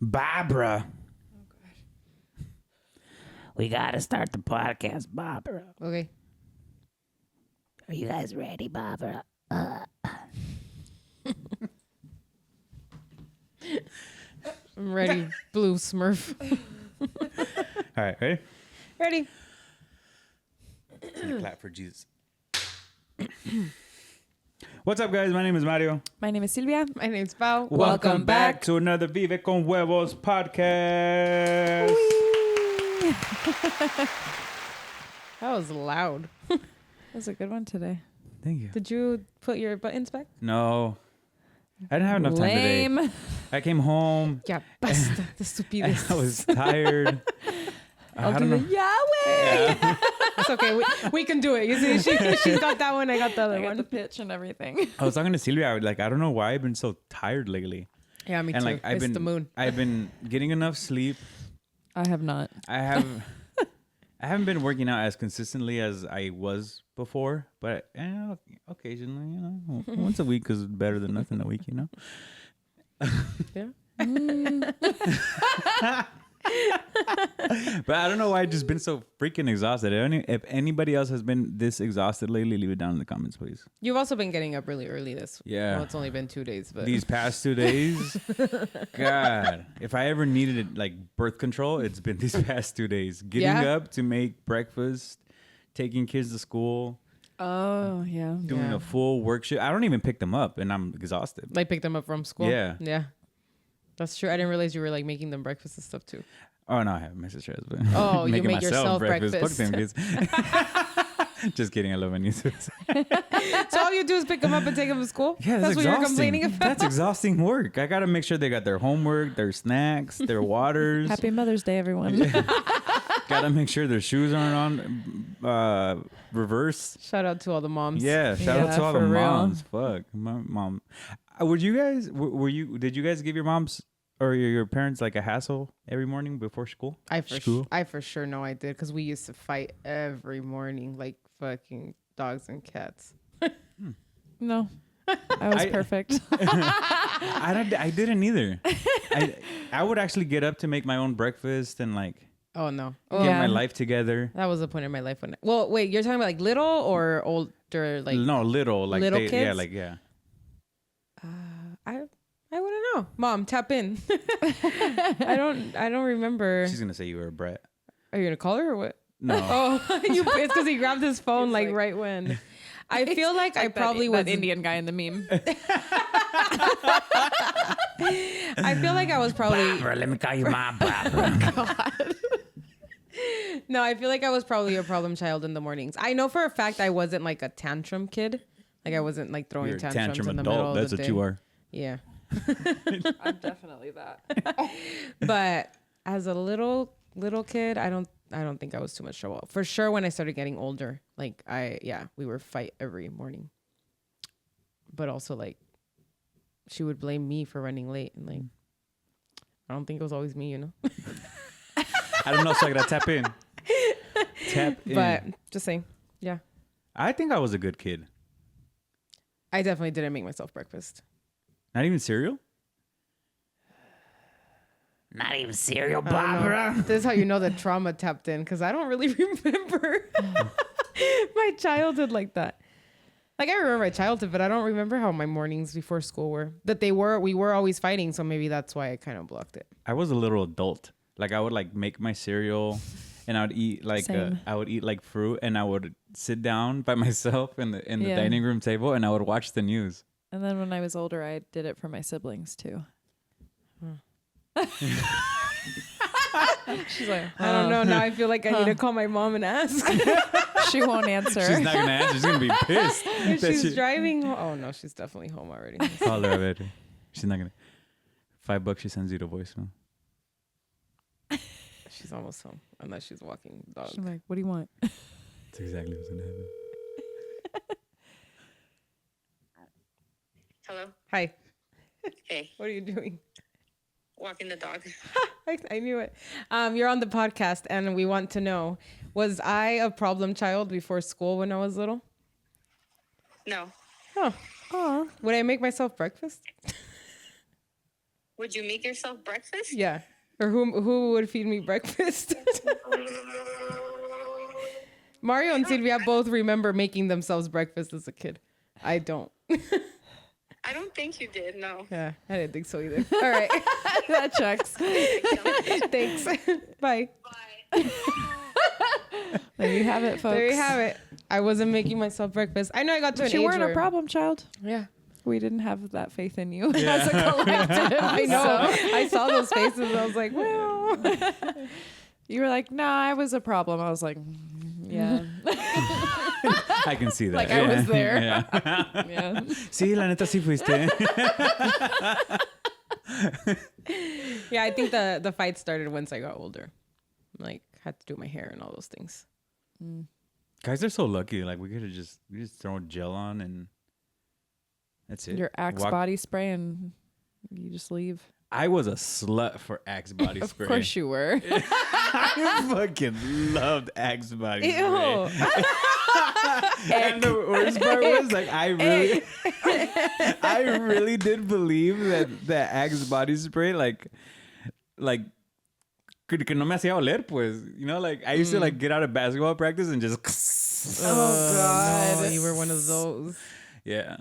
Barbara. Oh, God. We got to start the podcast, Barbara. Okay. Are you guys ready, Barbara? I'm ready, Blue Smurf. All right, ready? Ready. Clap for Jesus. What's up, guys? My name is Mario. My name is Sylvia. My name's Pau. Welcome back to another Vive con Huevos podcast. That was loud. That was a good one today. Thank you. Did you put your buttons back? No, I didn't have enough time today. Lame. I came home. Yeah, basta de And stupidez. I was tired. I I'll don't do know. the Yahweh. Yeah. It's okay. We can do it. You see, she's got that one. I got the other I got one. the pitch and everything. I was talking to Sylvia. I don't know why I've been so tired lately. Yeah, me And too. like I've It's been the moon. I've been getting enough sleep. I have not. I haven't been working out as consistently as I was before, but occasionally, once a week is better than nothing a week, Yeah. But I don't know why I've just been so freaking exhausted. If anybody else has been this exhausted lately, leave it down in the comments, please. You've also been getting up really early this. Yeah. Well, it's only been 2 days, but These past 2 days, God, if I ever needed like birth control, it's been these past 2 days. Getting Yeah. up to make breakfast, taking kids to school, Oh, yeah. doing Yeah. a full work shift. I don't even pick them up, and I'm exhausted. like pick them up from school. Yeah. Yeah. That's true. I didn't realize you were like making them breakfast and stuff too. Oh no, I have my sister has been. Oh, you making make yourself breakfast. Fuck them kids. Just kidding. I love my nieces. So all you do is pick them up and take them to school? Yeah, That's what you're complaining about? That's exhausting work. I gotta make sure they got their homework, their snacks, their waters. Happy Mother's Day, everyone. Gotta make sure their shoes aren't on reverse. Shout out to all the moms. Yeah, shout out Yeah, to all the for real. moms. Fuck, my mom. Would you guys? Did you guys give your moms or your parents like a hassle every morning before school? I for sure know I did because we used to fight every morning like fucking dogs and cats. No. I was perfect. I didn't either. I would actually get up to make my own breakfast and like Oh no. get Yeah. my life together. That was the point in my life when well, wait, you're talking about like little or older like No, little like little yeah, kids? like yeah. I wouldn't know. Mom, tap in. I don't remember. She's gonna say you were a brat. Are you gonna call her or what? No. Oh, it's because he grabbed his phone like right when. I feel like I probably was that Indian guy in the meme. I feel like I was probably Barbara, let me call you my Barbara. no. I feel like I was probably a problem child in the mornings. I know for a fact I wasn't like a tantrum kid. Like I wasn't like throwing You're a tantrums tantrum in the middle adult. of That's the what day. you are. Yeah, I'm definitely that. but as a little kid, I don't think I was too much trouble. For sure, when I started getting older, like we would fight every morning. But also like, she would blame me for running late, and like, I don't think it was always me, I don't know, so I gotta tap in. Tap in. But just saying, yeah, I think I was a good kid. I definitely didn't make myself breakfast. Not even cereal? Not even cereal, I don't know. Barbara. This is how you know the trauma tapped in, because I don't really remember my childhood like that. Like I remember my childhood, but I don't remember how my mornings before school were. We were always fighting, so maybe that's why I kind of blocked it. I was a little adult. Like I would like make my cereal and I would eat like Same. I would eat like fruit and I would sit down by myself in the Yeah. dining room table and I would watch the news. And then when I was older, I did it for my siblings too. She's like, I don't know. Now I feel like I need to call my mom and ask She won't answer. She's not gonna answer. She's gonna be pissed. if that she's she- driving. Oh no, she's definitely home already. Call her already. She's not gonna. $5 she sends you to voicemail. She's almost home, unless she's walking the dog. She's like, what do you want? That's exactly what's gonna happen. Hello. Hi, Hey, what are you doing? walking the dog. I knew it. You're on the podcast, and we want to know: was I a problem child before school when I was little? No. Oh, would I make myself breakfast? Would you make yourself breakfast? Yeah. Or who would feed me breakfast? Mario and Sylvia both remember making themselves breakfast as a kid. I don't. I don't think you did. No. Yeah, I didn't think so either. All right. That checks. Thanks. Bye. There you have it, folks. There you have it. I wasn't making myself breakfast. I know I got to an You age weren't where... a problem, child. Yeah. We didn't have that faith in you as a collective. I know. So I saw those faces. I was like, well... you were like, nah, I was a problem. I was like, yeah. I can see that. Like I was there. Yeah. Yeah. Sí, la neta sí fuiste. Yeah, I think the fight started once I got older. Like, had to do my hair and all those things. Guys are so lucky. Like, we just throw gel on and that's it. Your Axe body spray and you just leave. I was a slut for Axe body spray. Of course you were. I fucking loved Axe body spray. Ew. And the worst part was like I really did believe that Axe body spray like que no me hacía oler pues, you know, like I used to like get out of basketball practice and just Oh God, you were one of those. yeah.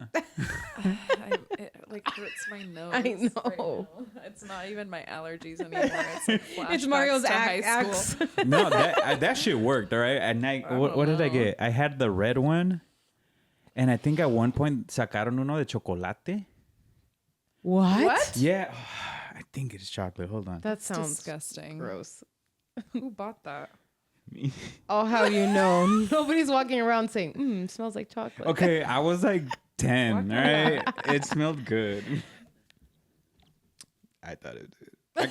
It like hurts my nose. I know. right now. It's not even my allergies anymore. It's like It's flashbacks Mario's to high axe. school. No, that shit worked, all right? And what did I get? I had the red one. And I think at one point sacaron uno de chocolate. What? Yeah. I think it's chocolate. Hold on. That sounds Disgusting. gross. Who bought that? Oh, how you know? Nobody's walking around saying, it smells like chocolate. Okay, I was like 10, all right? It smelled good. I thought it did.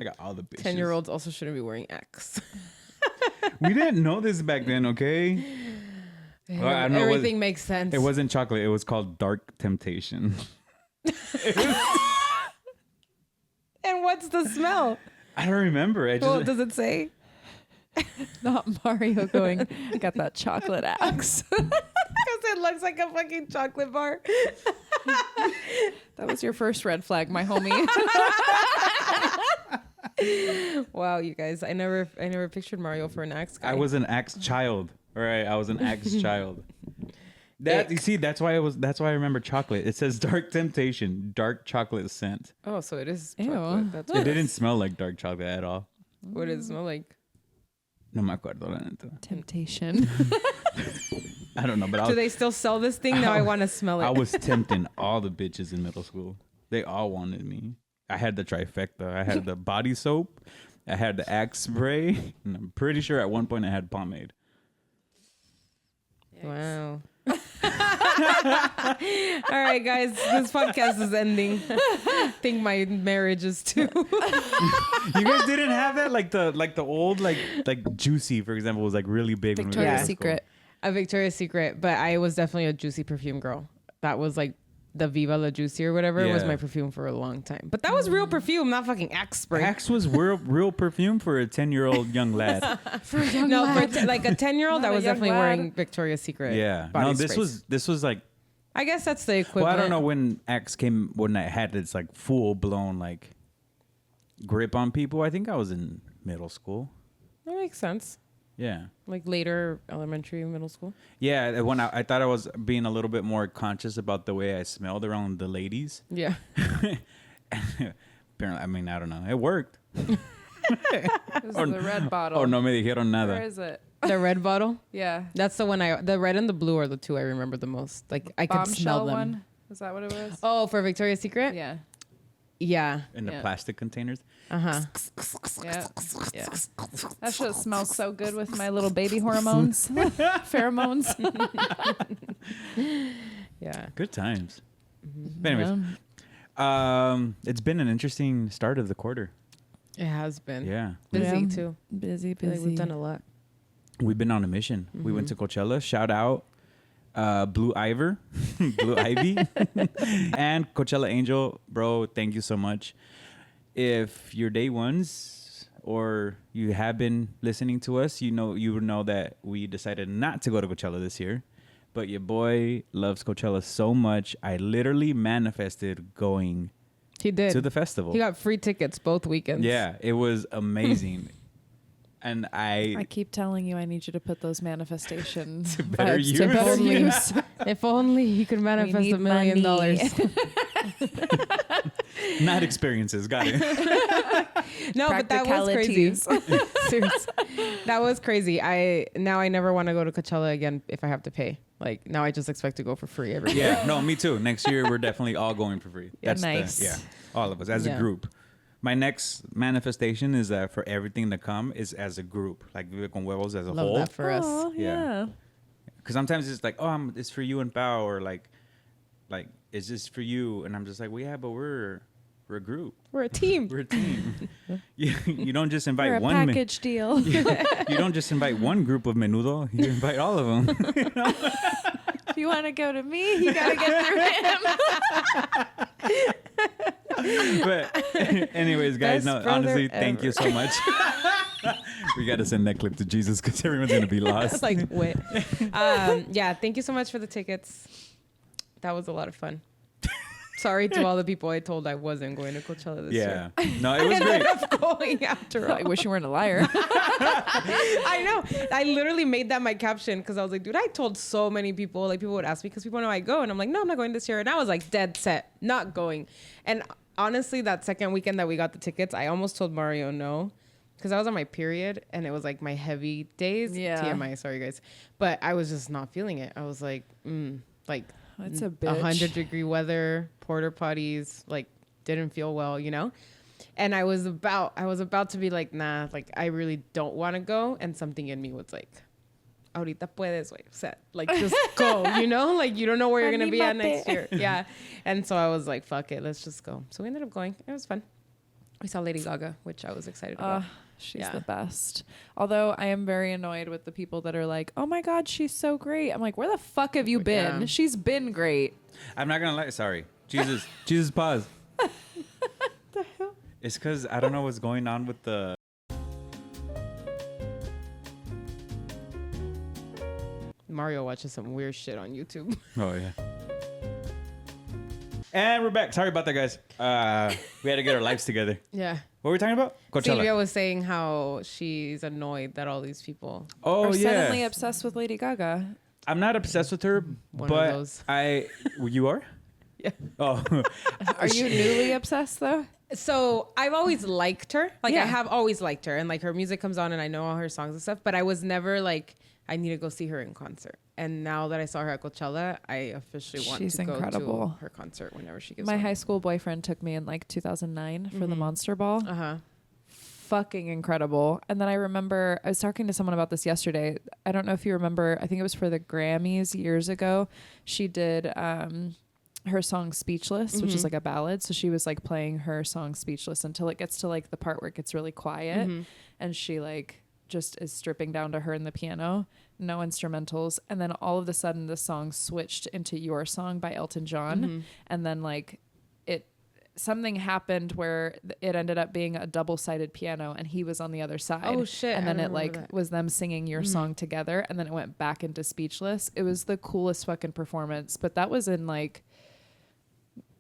I got all the bitches. 10-year-olds also shouldn't be wearing Axe. We didn't know this back then, okay? Well, I know Everything makes sense. It wasn't chocolate. It was called Dark Temptation. And what's the smell? I don't remember. I just, Well, does it say? Not Mario going, got that chocolate axe. Because it looks like a fucking chocolate bar. That was your first red flag, my homie. Wow, you guys. I never pictured Mario for an Axe guy. I was an Axe child. All right, I was an Axe child. That you see, that's why I remember chocolate. It says Dark Temptation, dark chocolate scent. Oh, so it is Ew. chocolate. That's It didn't smell like dark chocolate at all. what does it smell like? No me acuerdo, la neta. Temptation. I don't know, but Do they still sell this thing? Now I want to smell it. I was tempting all the bitches in middle school. They all wanted me. I had the trifecta. I had the body soap. I had the Axe spray. And I'm pretty sure at one point I had pomade. Wow. All right, guys, this podcast is ending. I think my marriage is too. You guys didn't have that? Like the old like Juicy, for example, was like really big. when we were in Victoria's middle school. Secret. A Victoria's Secret, but I was definitely a Juicy perfume girl. That was like the Viva La Juicy or whatever was Yeah. my perfume for a long time. But that was real perfume, not fucking Axe spray. Axe was real perfume for a 10-year-old young lad. For a young No, lad. for like a 10-year-old, Not I a was young definitely lad. wearing Victoria's Secret. Yeah. body No, sprays. this was like, I guess that's the equivalent. well, I don't know when Axe came, when I had its like full blown like grip on people. I think I was in middle school. That makes sense. Yeah. Like later elementary, middle school. Yeah, when I thought I was being a little bit more conscious about the way I smelled around the ladies. Yeah. Apparently, I mean, I don't know. It worked. This is the red bottle. Oh, no me dijeron Where nada. is it? The red bottle. Yeah. That's the one the red and the blue are the two I remember the most. Like I could smell Bombshell them. one. Is that what it was? Oh, for Victoria's Secret? Yeah. Yeah. In the Yeah. plastic containers. Uh-huh. Yeah. Yeah. That shit smells so good with my little baby hormones. Pheromones. Yeah. Good times. But anyways, it's been an interesting start of the quarter. It has been. Yeah. Busy Yeah. too. Busy, I feel like busy. we've done a lot. We've been on a mission. We went to Coachella. Shout out Blue Ivor, Blue Ivy, and Coachella Angel. Bro, thank you so much. If you're day ones or you have been listening to us, you would know that we decided not to go to Coachella this year. But your boy loves Coachella so much, I literally manifested going He did. to the festival. He got free tickets both weekends. Yeah, it was amazing. And I keep telling you, I need you to put those manifestation better vibes use. to better use. If only he could manifest need $1 million. money. not experiences. Got it. No, but that was crazy. Practicalities. Seriously. That was crazy. I never want to go to Coachella again if I have to pay. Like now I just expect to go for free every year. Yeah, no, me too. Next year we're definitely all going for free. Yeah, That's nice. yeah, all of us as Yeah. a group. My next manifestation is that for everything to come is as a group, like Vive con Huevos as a Love whole. that for us. Oh, yeah. Because sometimes it's like, oh, it's for you and Pao, or like, is this for you? And I'm just like, well, yeah, but we're a group. We're a team. We're a team. you don't just invite We're a one. package deal. You don't just invite one group of menudo. You invite all of them. If you want to go to me, you got to get through him. But anyways, guys, Best no, honestly, brother thank you ever. so much. We got to send that clip to Geezuss because everyone's going to be lost. Like, wait. Yeah, thank you so much for the tickets. That was a lot of fun. Sorry to all the people I told I wasn't going to Coachella this year. No, it was great. Going after all. I wish you weren't a liar. I know. I literally made that my caption because I was like, dude, I told so many people. Like, people would ask me because people know I go. And I'm like, no, I'm not going this year. And I was like, dead set, not going. And honestly, that second weekend that we got the tickets, I almost told Mario no. Because I was on my period and it was like my heavy days. Yeah. TMI, sorry guys. But I was just not feeling it. I was like, like That's a bitch. 100-degree weather, porter potties, like didn't feel well, you know? And I was about to be like, nah, like I really don't want to go. And something in me was like, ahorita puedes, güey. Set. Like just go, you know? Like you don't know where you're going to be at next year. Yeah. And so I was like, fuck it, let's just go. So we ended up going. It was fun. We saw Lady Gaga, which I was excited about. She's Yeah. the best. Although I am very annoyed with the people that are like, oh my God, she's so great. I'm like, where the fuck have you been? Yeah. She's been great. I'm not going to lie. Sorry. Jesus, pause. The hell? It's because I don't know what's going on with the... Mario watches some weird shit on YouTube. Oh, yeah. And we're back. Sorry about that, guys. We had to get our lives together. Yeah. What were we talking about? Sylvia Coachella. was saying how she's annoyed that all these people. Oh, Are yeah. suddenly obsessed with Lady Gaga. I'm not obsessed with her, One of but those. You are? Yeah. Oh. Are you newly obsessed though? So I've always liked her. Like Yeah. I have always liked her, and like her music comes on, and I know all her songs and stuff. But I was never like, I need to go see her in concert. And now that I saw her at Coachella, I officially want She's to go incredible. to her concert whenever she gives My one. high school boyfriend took me in like 2009 for the Monster Ball. Uh-huh. Fucking incredible. And then I remember I was talking to someone about this yesterday. I don't know if you remember, I think it was for the Grammys years ago. She did her song Speechless, which is like a ballad. So she was like playing her song Speechless until it gets to like the part where it gets really quiet. And she like just is stripping down to her in the piano, no instrumentals. And then all of a sudden the song switched into Your Song by Elton John. And then like something happened where it ended up being a double-sided piano and he was on the other side. Oh, shit. And I then it remember like that. was them singing Your Song together, and then it went back into Speechless. It was the coolest fucking performance. But that was in like,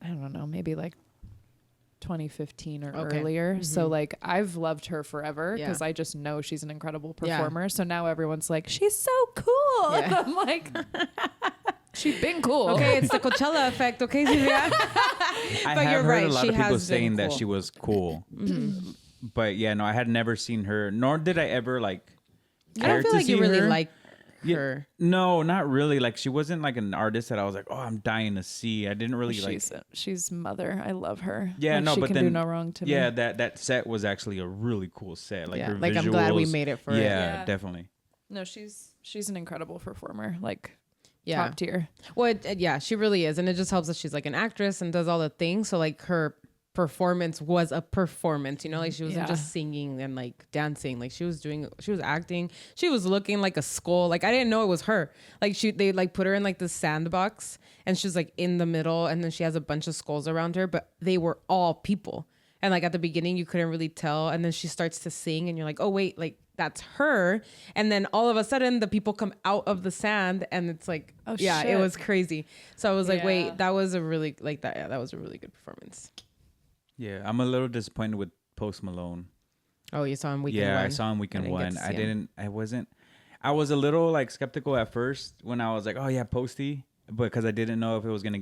I don't know, maybe like 2015 or earlier. So like I've loved her forever because I just know she's an incredible performer. So now everyone's like, she's so cool. Yeah. And I'm like, she's been cool. Okay, it's the Coachella effect. Okay, Sylvia. I But have you're heard right, a lot she of people has been saying that cool. she was cool. But yeah, no, I had never seen her, nor did I ever like I care don't feel to like you see really her. like Yeah. her. No, not really. Like she wasn't like an artist that I was like, oh, I'm dying to see. I didn't really like. She's mother. I love her. Yeah, Like, no, she but can then do no wrong to me. yeah, that set was actually a really cool set. Like Yeah, her like, visuals. I'm glad we made it for it. Yeah, Yeah. definitely. No, she's an incredible performer. Like Yeah. top tier. Well, yeah, she really is. And it just helps that she's like an actress and does all the things. So like her performance was a performance, you know, like she wasn't Yeah. just singing and like dancing. Like she was acting. She was looking like a skull. Like I didn't know it was her. Like they like put her in like the sandbox and she's like in the middle and then she has a bunch of skulls around her, but they were all people. And like at the beginning you couldn't really tell. And then she starts to sing and you're like, oh wait, like that's her. And then all of a sudden the people come out of the sand and it's like, Oh, yeah, shit. it was crazy. So I was like, Yeah. wait, that was a really like that. Yeah, that was a really good performance. Yeah, I'm a little disappointed with Post Malone. Oh, you saw him weekend one. Yeah, I saw him weekend didn't get one. to I see him. didn't. I was a little like skeptical at first when I was like, oh yeah, Posty, because I didn't know if I was gonna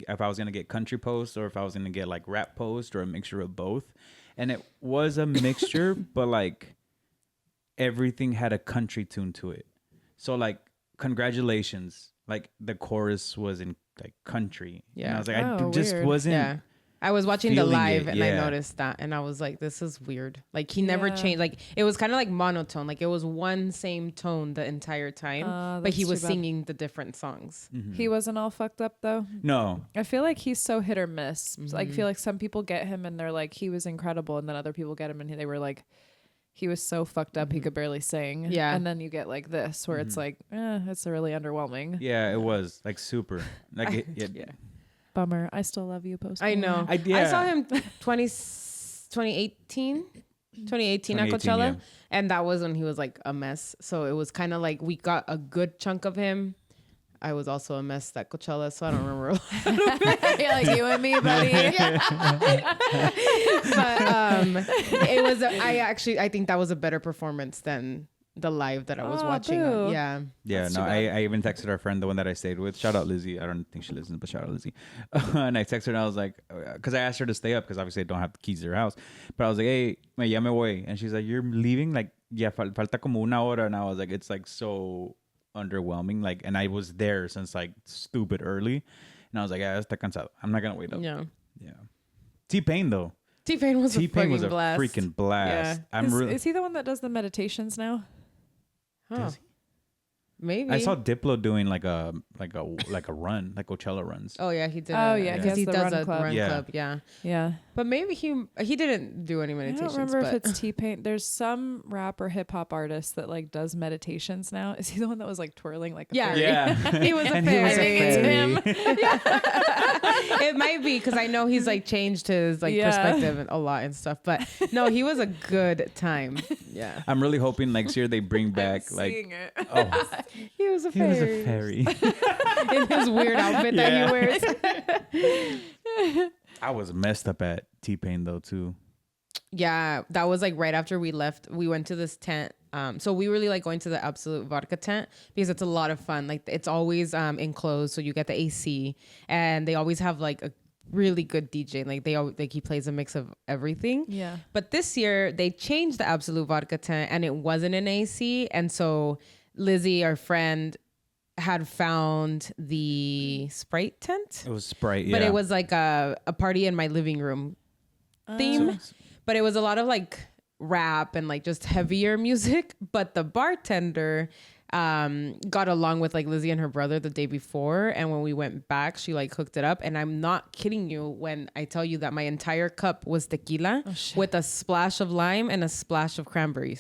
get country Post or if I was gonna get like rap Post or a mixture of both, and it was a mixture, but like everything had a country tune to it. So like, congratulations, like the chorus was in like country. Yeah. And I was like, Oh, I just weird. wasn't. Yeah. I was watching the feeling live it, and I yeah. noticed that and I was like, this is weird. Like he never Yeah. changed. Like it was kind of like monotone. Like it was one same tone the entire time, but he that's was too bad. singing the different songs. He wasn't all fucked up though. No. I feel like he's so hit or miss. I feel like some people get him and they're like, he was incredible. And then other people get him and they were like, he was so fucked up he could barely sing. Yeah. And then you get like this where it's like, it's really underwhelming. Yeah, it was like super. Like Yeah. Bummer. I still love you, Post. I know. I- I yeah. saw him 2018 at 2018, Coachella. yeah. And that was when he was like a mess. So it was kind of like we got a good chunk of him. I was also a mess at Coachella, so I don't remember. You're like you and me, buddy. But it was. I think that was a better performance than the live that I was watching. boo. Yeah. Yeah, That's no, too I bad. even texted our friend, the one that I stayed with. Shout out Lizzie. I don't think she listens, but shout out Lizzie. And I texted her and I was like, because I asked her to stay up because obviously I don't have the keys to her house. But I was like, hey, ya me voy. And she's like, you're leaving? Like, yeah, falta como una hora. And I was like, it's like so underwhelming. Like, and I was there since like stupid early. And I was like, yeah, está cansado. I'm not going to wait up. Yeah. Yeah. T-Pain, though. T-Pain was T-Pain was a blast. freaking blast. Yeah. I'm really. Is he the one that does the meditations now? Huh. Does he? Maybe. I saw Diplo doing like a run, like Coachella runs. Oh yeah, he did. Oh, yeah, because he he has the does run a club. run Yeah. club. Yeah, Yeah. but maybe he didn't do any I meditations. don't remember but if it's T-Pain. There's some rap or hip hop artist that like does meditations now. Is he the one that was like twirling like a Yeah. fairy? Yeah. He was a And he was a fairy. I think it's fairy. it might be because I know he's like changed his like Yeah. perspective a lot and stuff. But no, he was a good time. Yeah, I'm really hoping next year they bring back like Seeing it. oh he was a he fairy. was a fairy. In his weird outfit that he Yeah. wears. I was messed up at T-Pain though too. Yeah, that was like right after we left. We went to this tent. So we really like going to the Absolute Vodka tent because it's a lot of fun. Like it's always enclosed, so you get the AC, and they always have like a really good DJ. Like he plays a mix of everything. Yeah. But this year they changed the Absolute Vodka tent, and it wasn't an AC, and so Lizzie, our friend, had found the Sprite tent. It was Sprite, yeah. But it was like a party in my living room theme. But it was a lot of like rap and like just heavier music. But the bartender got along with like Lizzie and her brother the day before. And when we went back, she like hooked it up. And I'm not kidding you when I tell you that my entire cup was tequila with a splash of lime and a splash of cranberry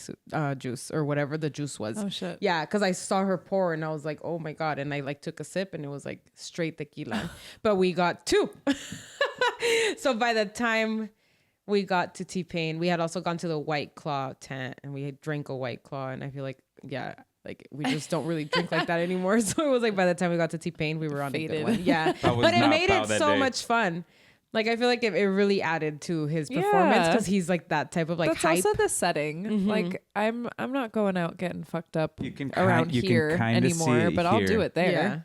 juice or whatever the juice was. Oh, shit. Yeah, because I saw her pour and I was like, oh my God. And I like took a sip and it was like straight tequila. But we got two. So by the time we got to T-Pain, we had also gone to the White Claw tent and we had drank a White Claw. And I feel like, yeah, like we just don't really drink like that anymore. So it was like by the time we got to T-Pain, we were on a Faded. good one. Yeah. I was But it not made foul it that so day. much fun. Like I feel like it really added to his performance Yeah. because he's like that type of like That's hype. also the setting. Like I'm not going out getting fucked up You can around you can here kinda see anymore, it but I'll here. do it there. Yeah.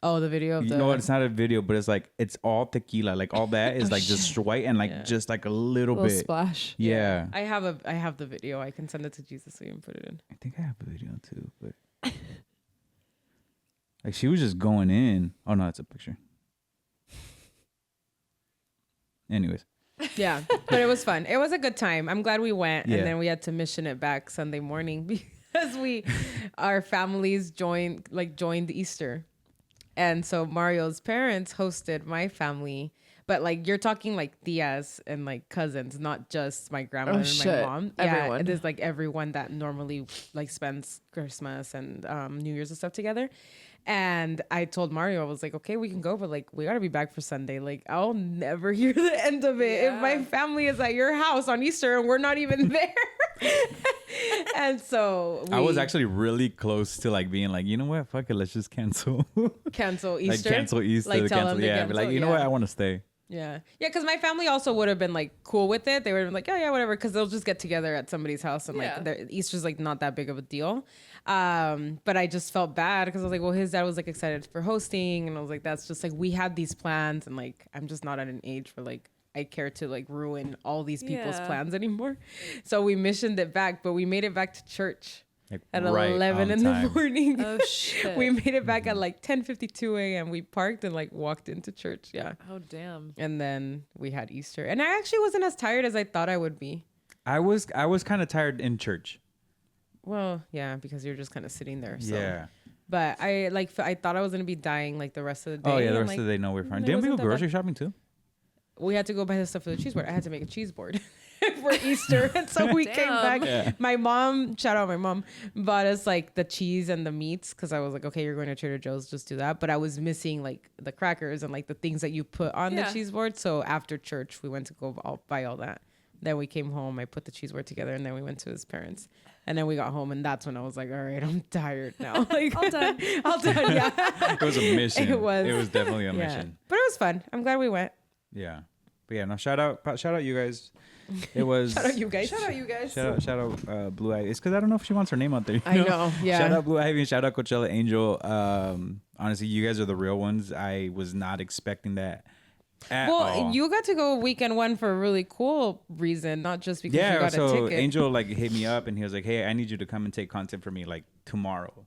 Oh, the video of You the. know what? It's not a video, but it's like it's all tequila. Like all that is like just white and like Yeah. just like a little Little bit. splash. Yeah. I have the video. I can send it to Geezuss so you can put it in. I think I have a video too, but like she was just going in. Oh no, it's a picture. Anyways, Yeah, but it was fun. It was a good time. I'm glad we went, Yeah. and then we had to mission it back Sunday morning because our families joined Easter, and so Mario's parents hosted my family. But like you're talking like tias and like cousins, not just my grandma and my shit. mom. Everyone. Yeah, it is like everyone that normally like spends Christmas and New Year's and stuff together. And I told Mario, I was like, okay, we can go, but like we gotta be back for Sunday. Like I'll never hear the end of it if my family is at your house on Easter and we're not even there. And so I was actually really close to like being like, you know what, fuck it, let's just cancel. cancel like Easter. cancel Easter. Like, tell cancel, them to yeah, be like, cancel, you know yeah. what, I want to stay. Yeah. Yeah, because my family also would have been like cool with it. They would have been like, oh yeah, whatever, because they'll just get together at somebody's house and like Easter's like not that big of a deal. But I just felt bad because I was like, well, his dad was like excited for hosting, and I was like, that's just like we had these plans, and like I'm just not at an age where like I care to like ruin all these people's plans anymore. So we missioned it back, but we made it back to church. Like at 11 in the morning. Oh shit. We made it back at like 10:52 a.m. We parked and like walked into church. Yeah. Oh damn. And then we had Easter. And I actually wasn't as tired as I thought I would be. I was kind of tired in church. Well, yeah, because you're just kind of sitting there. So. Yeah. But I thought I was gonna be dying like the rest of the day. Oh yeah, the rest of the day. No, we're fine. Didn't we go grocery shopping too? We had to go buy the stuff for the cheese board. I had to make a cheese board for Easter. And so we came back. Yeah. My mom, shout out my mom, bought us like the cheese and the meats because I was like, okay, you're going to Trader Joe's, just do that. But I was missing like the crackers and like the things that you put on the cheese board. So after church, we went to go buy all that. Then we came home. I put the cheese board together, and then we went to his parents. And then we got home, and that's when I was like, all right, I'm tired now. Like, all done. Yeah. It was a mission. It was definitely a mission. But it was fun. I'm glad we went. Yeah. But yeah, no, shout out you guys. It was shout out you guys. Shout out Blue Ivy. It's because I don't know if she wants her name out there. I know. Yeah. Shout out Blue Ivy and shout out Coachella Angel. Honestly, you guys are the real ones. I was not expecting that. You got to go weekend one for a really cool reason, not just because you got a ticket. Angel like hit me up and he was like, "Hey, I need you to come and take content for me like tomorrow."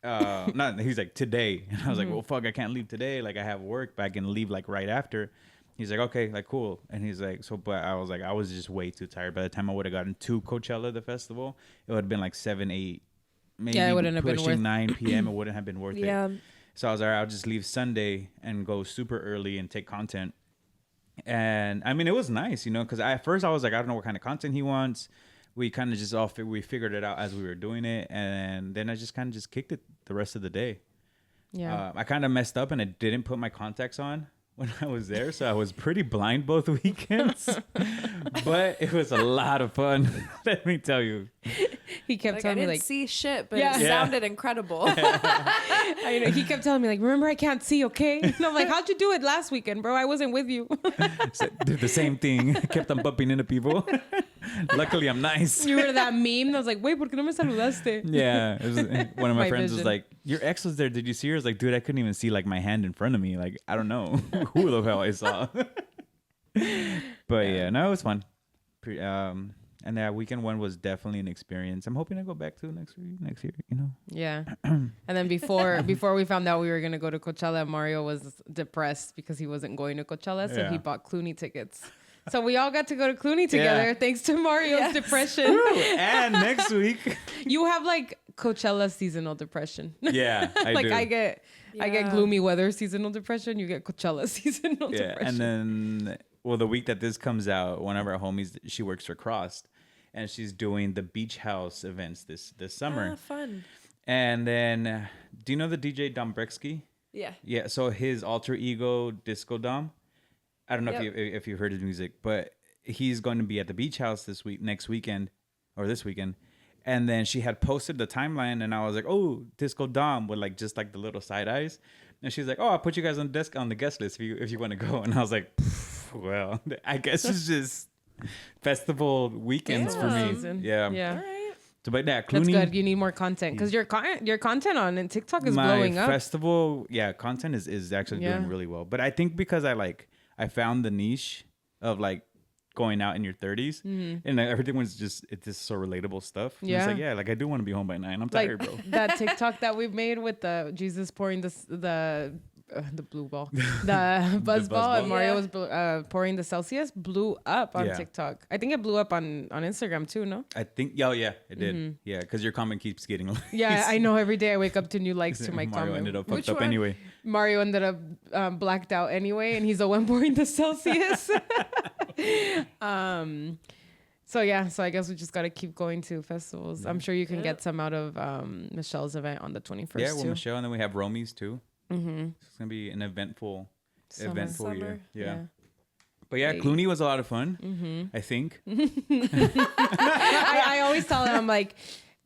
He's like today, and I was like, "Well, fuck, I can't leave today. Like I have work, but I can leave like right after." He's like, "Okay, like cool." And he's like, but I was like, I was just way too tired. By the time I would have gotten to Coachella, the festival, it would have been like 7, 8, maybe it wouldn't have been worth 9 p.m. It wouldn't have been worth it. So I was like, I'll just leave Sunday and go super early and take content. And I mean, it was nice, because at first I was like, I don't know what kind of content he wants. We kind of just we figured it out as we were doing it. And then I just kind of just kicked it the rest of the day. Yeah. I kind of messed up and I didn't put my contacts on when I was there. So I was pretty blind both weekends. But it was a lot of fun. Let me tell you. He kept telling me I like, didn't see shit, but it sounded incredible. I know. He kept telling me like, remember, I can't see, okay? And I'm like, how'd you do it last weekend, bro? I wasn't with you. Did the same thing. Kept on bumping into people. Luckily, I'm nice. You were that meme. I was like, wait, ¿por qué no me saludaste? Yeah. One of my friends was like, your ex was there. Did you see her? I was like, dude, I couldn't even see like my hand in front of me. Like, I don't know who the hell I saw. But yeah, no, it was fun. And that weekend one was definitely an experience. I'm hoping I go back to next year, Yeah. And then before we found out we were going to go to Coachella, Mario was depressed because he wasn't going to Coachella. So he bought Clooney tickets. So we all got to go to Clooney together thanks to Mario's depression. And next week. You have like Coachella seasonal depression. Yeah, I do. I get gloomy weather seasonal depression. You get Coachella seasonal depression. And then, the week that this comes out, one of our homies, she works for Crossed. And she's doing the beach house events this summer. Fun. And then, do you know the DJ Dombrowski? Yeah. Yeah. So his alter ego, Disco Dom. I don't know if you've heard his music, but he's going to be at the beach house this weekend. And then she had posted the timeline, and I was like, "Oh, Disco Dom," with like just like the little side eyes. And she's like, "Oh, I'll put you guys on the guest list if you want to go." And I was like, well, I guess it's just festival weekends for me. Yeah. All right. So, but yeah, Clooney, that's good. You need more content because your content on TikTok is blowing up. My festival, content is actually doing really well. But I think because I found the niche of like going out in your 30s, and everything was it's just so relatable stuff. And it's like I do want to be home by 9. I'm tired, bro. That TikTok that we've made with the Geezuss pouring the blue ball, the buzz ball, and Mario was pouring the Celsius, blew up on TikTok. I think it blew up on Instagram too, no? I think, it did. Yeah, because your comment keeps getting likes. Yeah, I know. Every day I wake up to new likes to my Mario comment. ended up fucked up anyway. Mario ended up blacked out anyway, and he's the one pouring the Celsius. So I guess we just got to keep going to festivals. I'm sure you can get some out of Michelle's event on the 21st. Yeah, Michelle, and then we have Romy's too. Mm-hmm. It's gonna be an eventful year. Yeah. But Clooney was a lot of fun. I think. I always tell him, I'm like,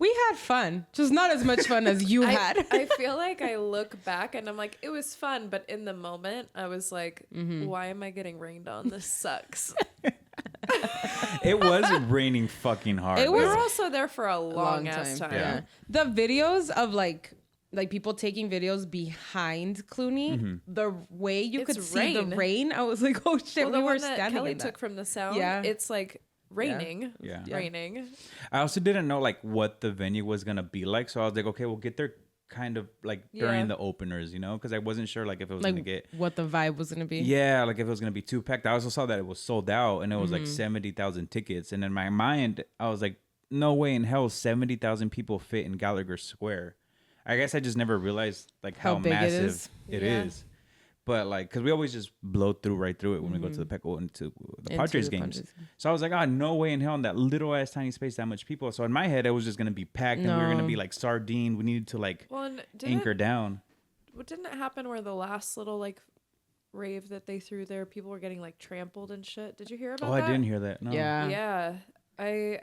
We had fun, just not as much fun as you had. I feel like I look back and I'm like, it was fun, but in the moment, I was like, why am I getting rained on? This sucks. It was raining fucking hard. It We was were also there for a long ass time. Yeah. The videos of like people taking videos behind Clooney, the way you It's could see the rain. rain, I was like, oh shit, Well, we the were one that standing Kelly in that. took from the sound, Yeah. it's like raining. Yeah. Raining. I also didn't know like what the venue was gonna be like, so I was like, okay, we'll get there kind of like during Yeah. the openers, you know, because I wasn't sure like if it was gonna Like get what the vibe was gonna be. yeah, like if it was gonna be too packed. I also saw that it was sold out and it was like Mm-hmm. 70,000 tickets, and in my mind, I was like, no way in hell 70,000 people fit in Gallagher Square. I guess I just never realized like How how big it massive is. it Yeah. is. But like, because we always just blow right through it when we go to the Peco into the Padres the games. Padres. So I was like, no way in hell in that little ass tiny space that much people. So in my head, it was just gonna be packed and we were gonna No. be like sardine. We needed to like Well, and anchor down. didn't it happen where the last little like rave that they threw there, people were getting like trampled and shit? Did you hear about Oh, that? I didn't hear that. No. Yeah. Yeah.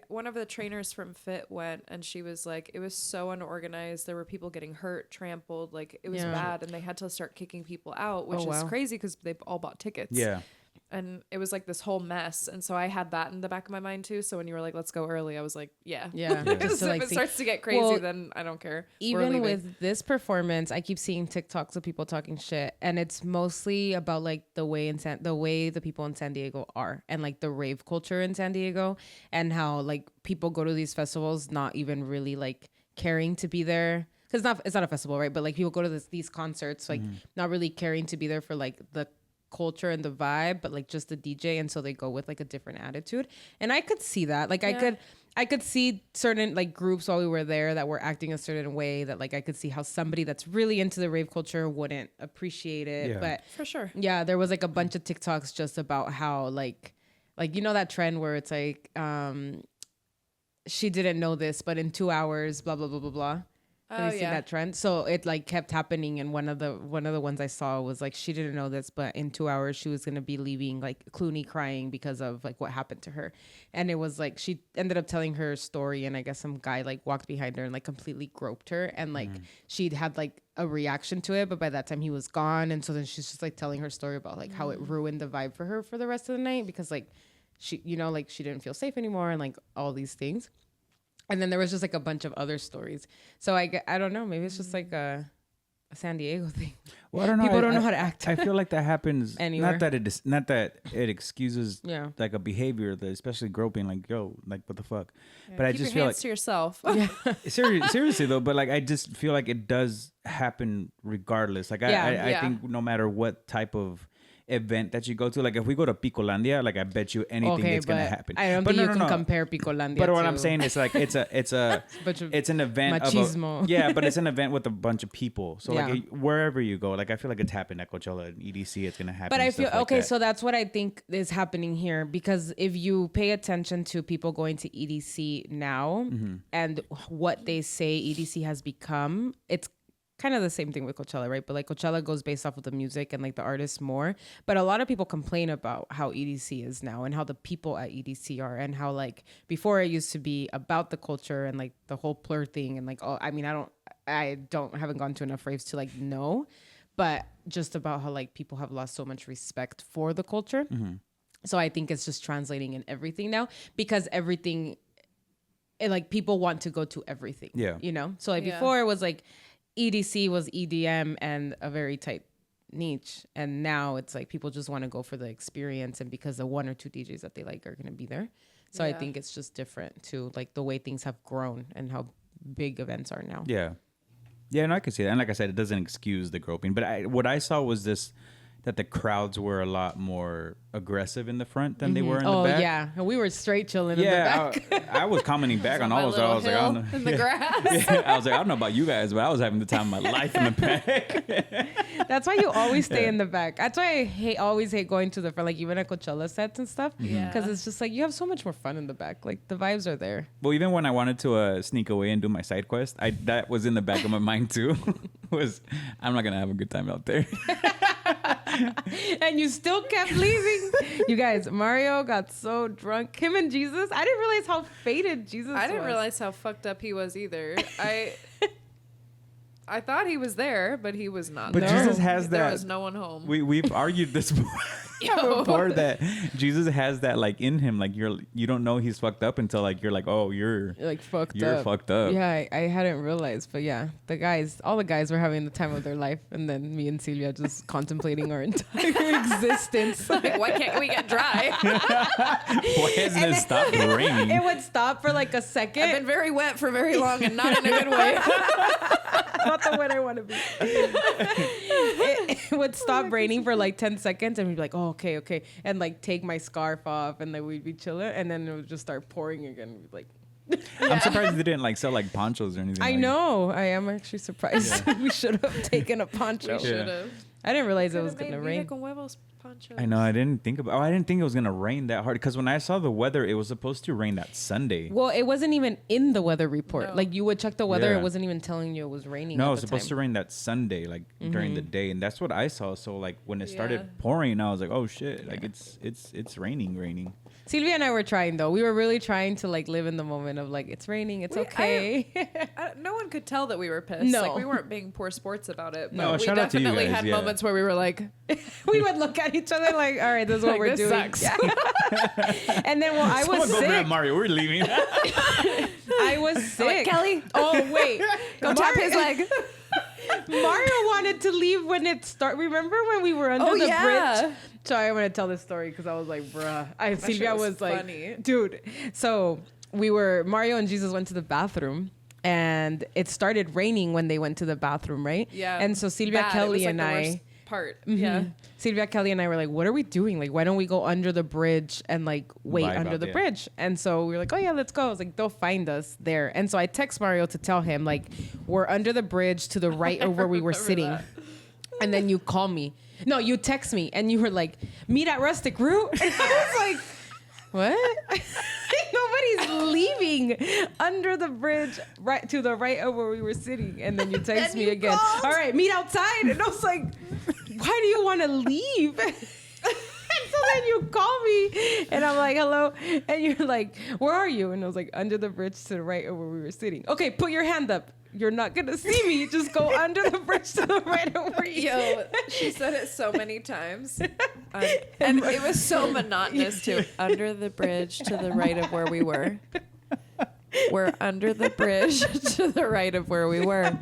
One of the trainers from Fit went and she was like, it was so unorganized. There were people getting hurt, trampled, like it was Yeah. bad, and they had to start kicking people out, which Oh, is wow. crazy because they've all bought tickets. Yeah. And it was like this whole mess. And so I had that in the back of my mind too. So when you were like, let's go early, I was like, yeah. Yeah. Because So, if like, it see- starts to get crazy, Well, then I don't care. We're Even leaving. with this performance, I keep seeing TikToks of people talking shit, and it's mostly about like the way the people in San Diego are, and like the rave culture in San Diego, and how like people go to these festivals not even really like caring to be there. Because it's not a festival, right? But like people go to these concerts like not really caring to be there for like the culture and the vibe, but like just the DJ, and so they go with like a different attitude. And I could see that. Like I could see certain like groups while we were there that were acting a certain way that like I could see how somebody that's really into the rave culture wouldn't appreciate it. Yeah. But For sure. yeah, there was like a bunch of TikToks just about how like you know that trend where it's like she didn't know this, but in 2 hours, blah blah blah blah blah. Have you seen that trend? So it like kept happening, and one of the ones I saw was like she didn't know this, but in 2 hours she was gonna be leaving, like Clooney crying because of like what happened to her, and it was like she ended up telling her story, and I guess some guy like walked behind her and like completely groped her, and like she'd had like a reaction to it, but by that time he was gone, and so then she's just like telling her story about like how it ruined the vibe for her for the rest of the night because like she, you know, like she didn't feel safe anymore and like all these things. And then there was just like a bunch of other stories. So I don't know. Maybe it's just like a San Diego thing. Well, I don't know. People don't know how to act. I feel like that happens. Anywhere. Not that it excuses Yeah. like a behavior, that especially groping. Like, yo, like what the fuck. But I Keep just your feel hands like to yourself. seriously though. But like I just feel like it does happen regardless. Like I Yeah. think no matter what type of event that you go to, like if we go to Picolandia, like I bet you anything Okay, is gonna but happen. I don't But think you can compare Picolandia. But what to I'm saying is like it's bunch of it's an event machismo. of yeah, but it's an event with a bunch of people. So Yeah. like wherever you go, like I feel like it's happened at Coachella and EDC. It's gonna happen. But I and stuff feel like okay, that. so that's what I think is happening here, because if you pay attention to people going to EDC now Mm-hmm. and what they say EDC has become, it's kind of the same thing with Coachella, right? But like Coachella goes based off of the music and like the artists more. But a lot of people complain about how EDC is now and how the people at EDC are, and how like before it used to be about the culture and like the whole plur thing and like I mean I haven't gone to enough raves to like know, but just about how like people have lost so much respect for the culture. So I think it's just translating in everything now, because everything, like people want to go to everything. Yeah. You know? So like Yeah. before it was like EDC was EDM and a very tight niche. And now it's like people just want to go for the experience, and because the one or two DJs that they like are going to be there. So I Yeah. think it's just different to like the way things have grown and how big events are now. Yeah. Yeah, and I can see that. And like I said, it doesn't excuse the groping. But what I saw was this, that the crowds were a lot more aggressive in the front than they were in the Oh back. yeah, and we were straight chilling in the Yeah, back. I was commenting back on My all of little I was like, I hill don't know. in the grass. Yeah, I was like, I don't know about you guys, but I was having the time of my life in the back. That's why you always stay in the back. That's why I always hate going to the front, like even at Coachella sets and stuff. Yeah. Because it's just like you have so much more fun in the back. Like the vibes are there. Well, even when I wanted to sneak away and do my side quest, that was in the back of my mind too. I'm not gonna have a good time out there. And you still kept leaving. You guys, Mario got so drunk. Him and Geezuss. I didn't realize how faded Geezuss was. I didn't realize how fucked up he was either. I thought he was there, but he was not. But there. Geezuss has There that. was no one home. We've argued this before that Geezuss has that like in him, like you don't know he's fucked up until like you're like, oh, you're like fucked you're up. fucked up. Yeah, I hadn't realized, but yeah, all the guys were having the time of their life, and then me and Sylvia just contemplating our entire existence. Like, why can't we get dry? Why hasn't it stopped raining? It would stop for like a second. I've been very wet for very long and not in a good way. Not the way I want to be. It would stop raining for like 10 seconds, and we'd be like, oh, okay, and like take my scarf off, and then we'd be chilling, and then it would just start pouring again. We'd be like, I'm surprised they didn't like sell like ponchos or anything. I like. know. I am actually surprised. We should have taken a poncho. We should have. I didn't realize it was gonna rain. Con huevos ponchos. I know. I didn't think about. Oh, I didn't think it was gonna rain that hard because when I saw the weather, it was supposed to rain that Sunday. Well, it wasn't even in the weather report. No. Like you would check the weather, Yeah. it wasn't even telling you it was raining. No, at it was the supposed time. to rain that Sunday, like during the day, and that's what I saw. So like when it started Yeah. pouring, I was like, oh shit, like it's raining. Sylvia and I were trying though. We were really trying to like live in the moment of like it's raining, it's okay. No one could tell that we were pissed. No. Like we weren't being poor sports about it. But No, we shout out to you definitely guys, had yeah. moments where we were like, We would look at each other like, all right, this is what Like, we're this doing. sucks. Yeah. And then I Someone was go grab sick. Mario. We're leaving. I was sick. Kelly, Oh wait, go tap his leg. Mario wanted to leave when it started. Remember when we were under the bridge? Sorry, I'm gonna tell this story because I was like, bruh. Sylvia was was like, funny. dude. So Mario and Geezuss went to the bathroom. And it started raining when they went to the bathroom, right? Yeah. And so Sylvia, Bad. Kelly, it was, like, and the I, worst part. Yeah. Sylvia, Kelly, and I were like, what are we doing? Like, why don't we go under the bridge and like wait Vibe under out the there. bridge? And so we were like, oh yeah, let's go. I was like, they'll find us there. And so I text Mario to tell him like, we're under the bridge to the right of where we were sitting. that. And then you call me. No, you text me and you were like, meet at Rustic Root. And I was like, what? Nobody's leaving under the bridge right to the right of where we were sitting. And then you text me you again. called. All right, meet outside. And I was like, why do you want to leave? And so then you call me and I'm like, hello. And you're like, where are you? And I was like, under the bridge to the right of where we were sitting. Okay, put your hand up. You're not going to see me. Just go under the bridge to the right of where you Yo, she said it so many times. And it was so monotonous too. Under the bridge to the right of where we were. We're under the bridge to the right of where we were.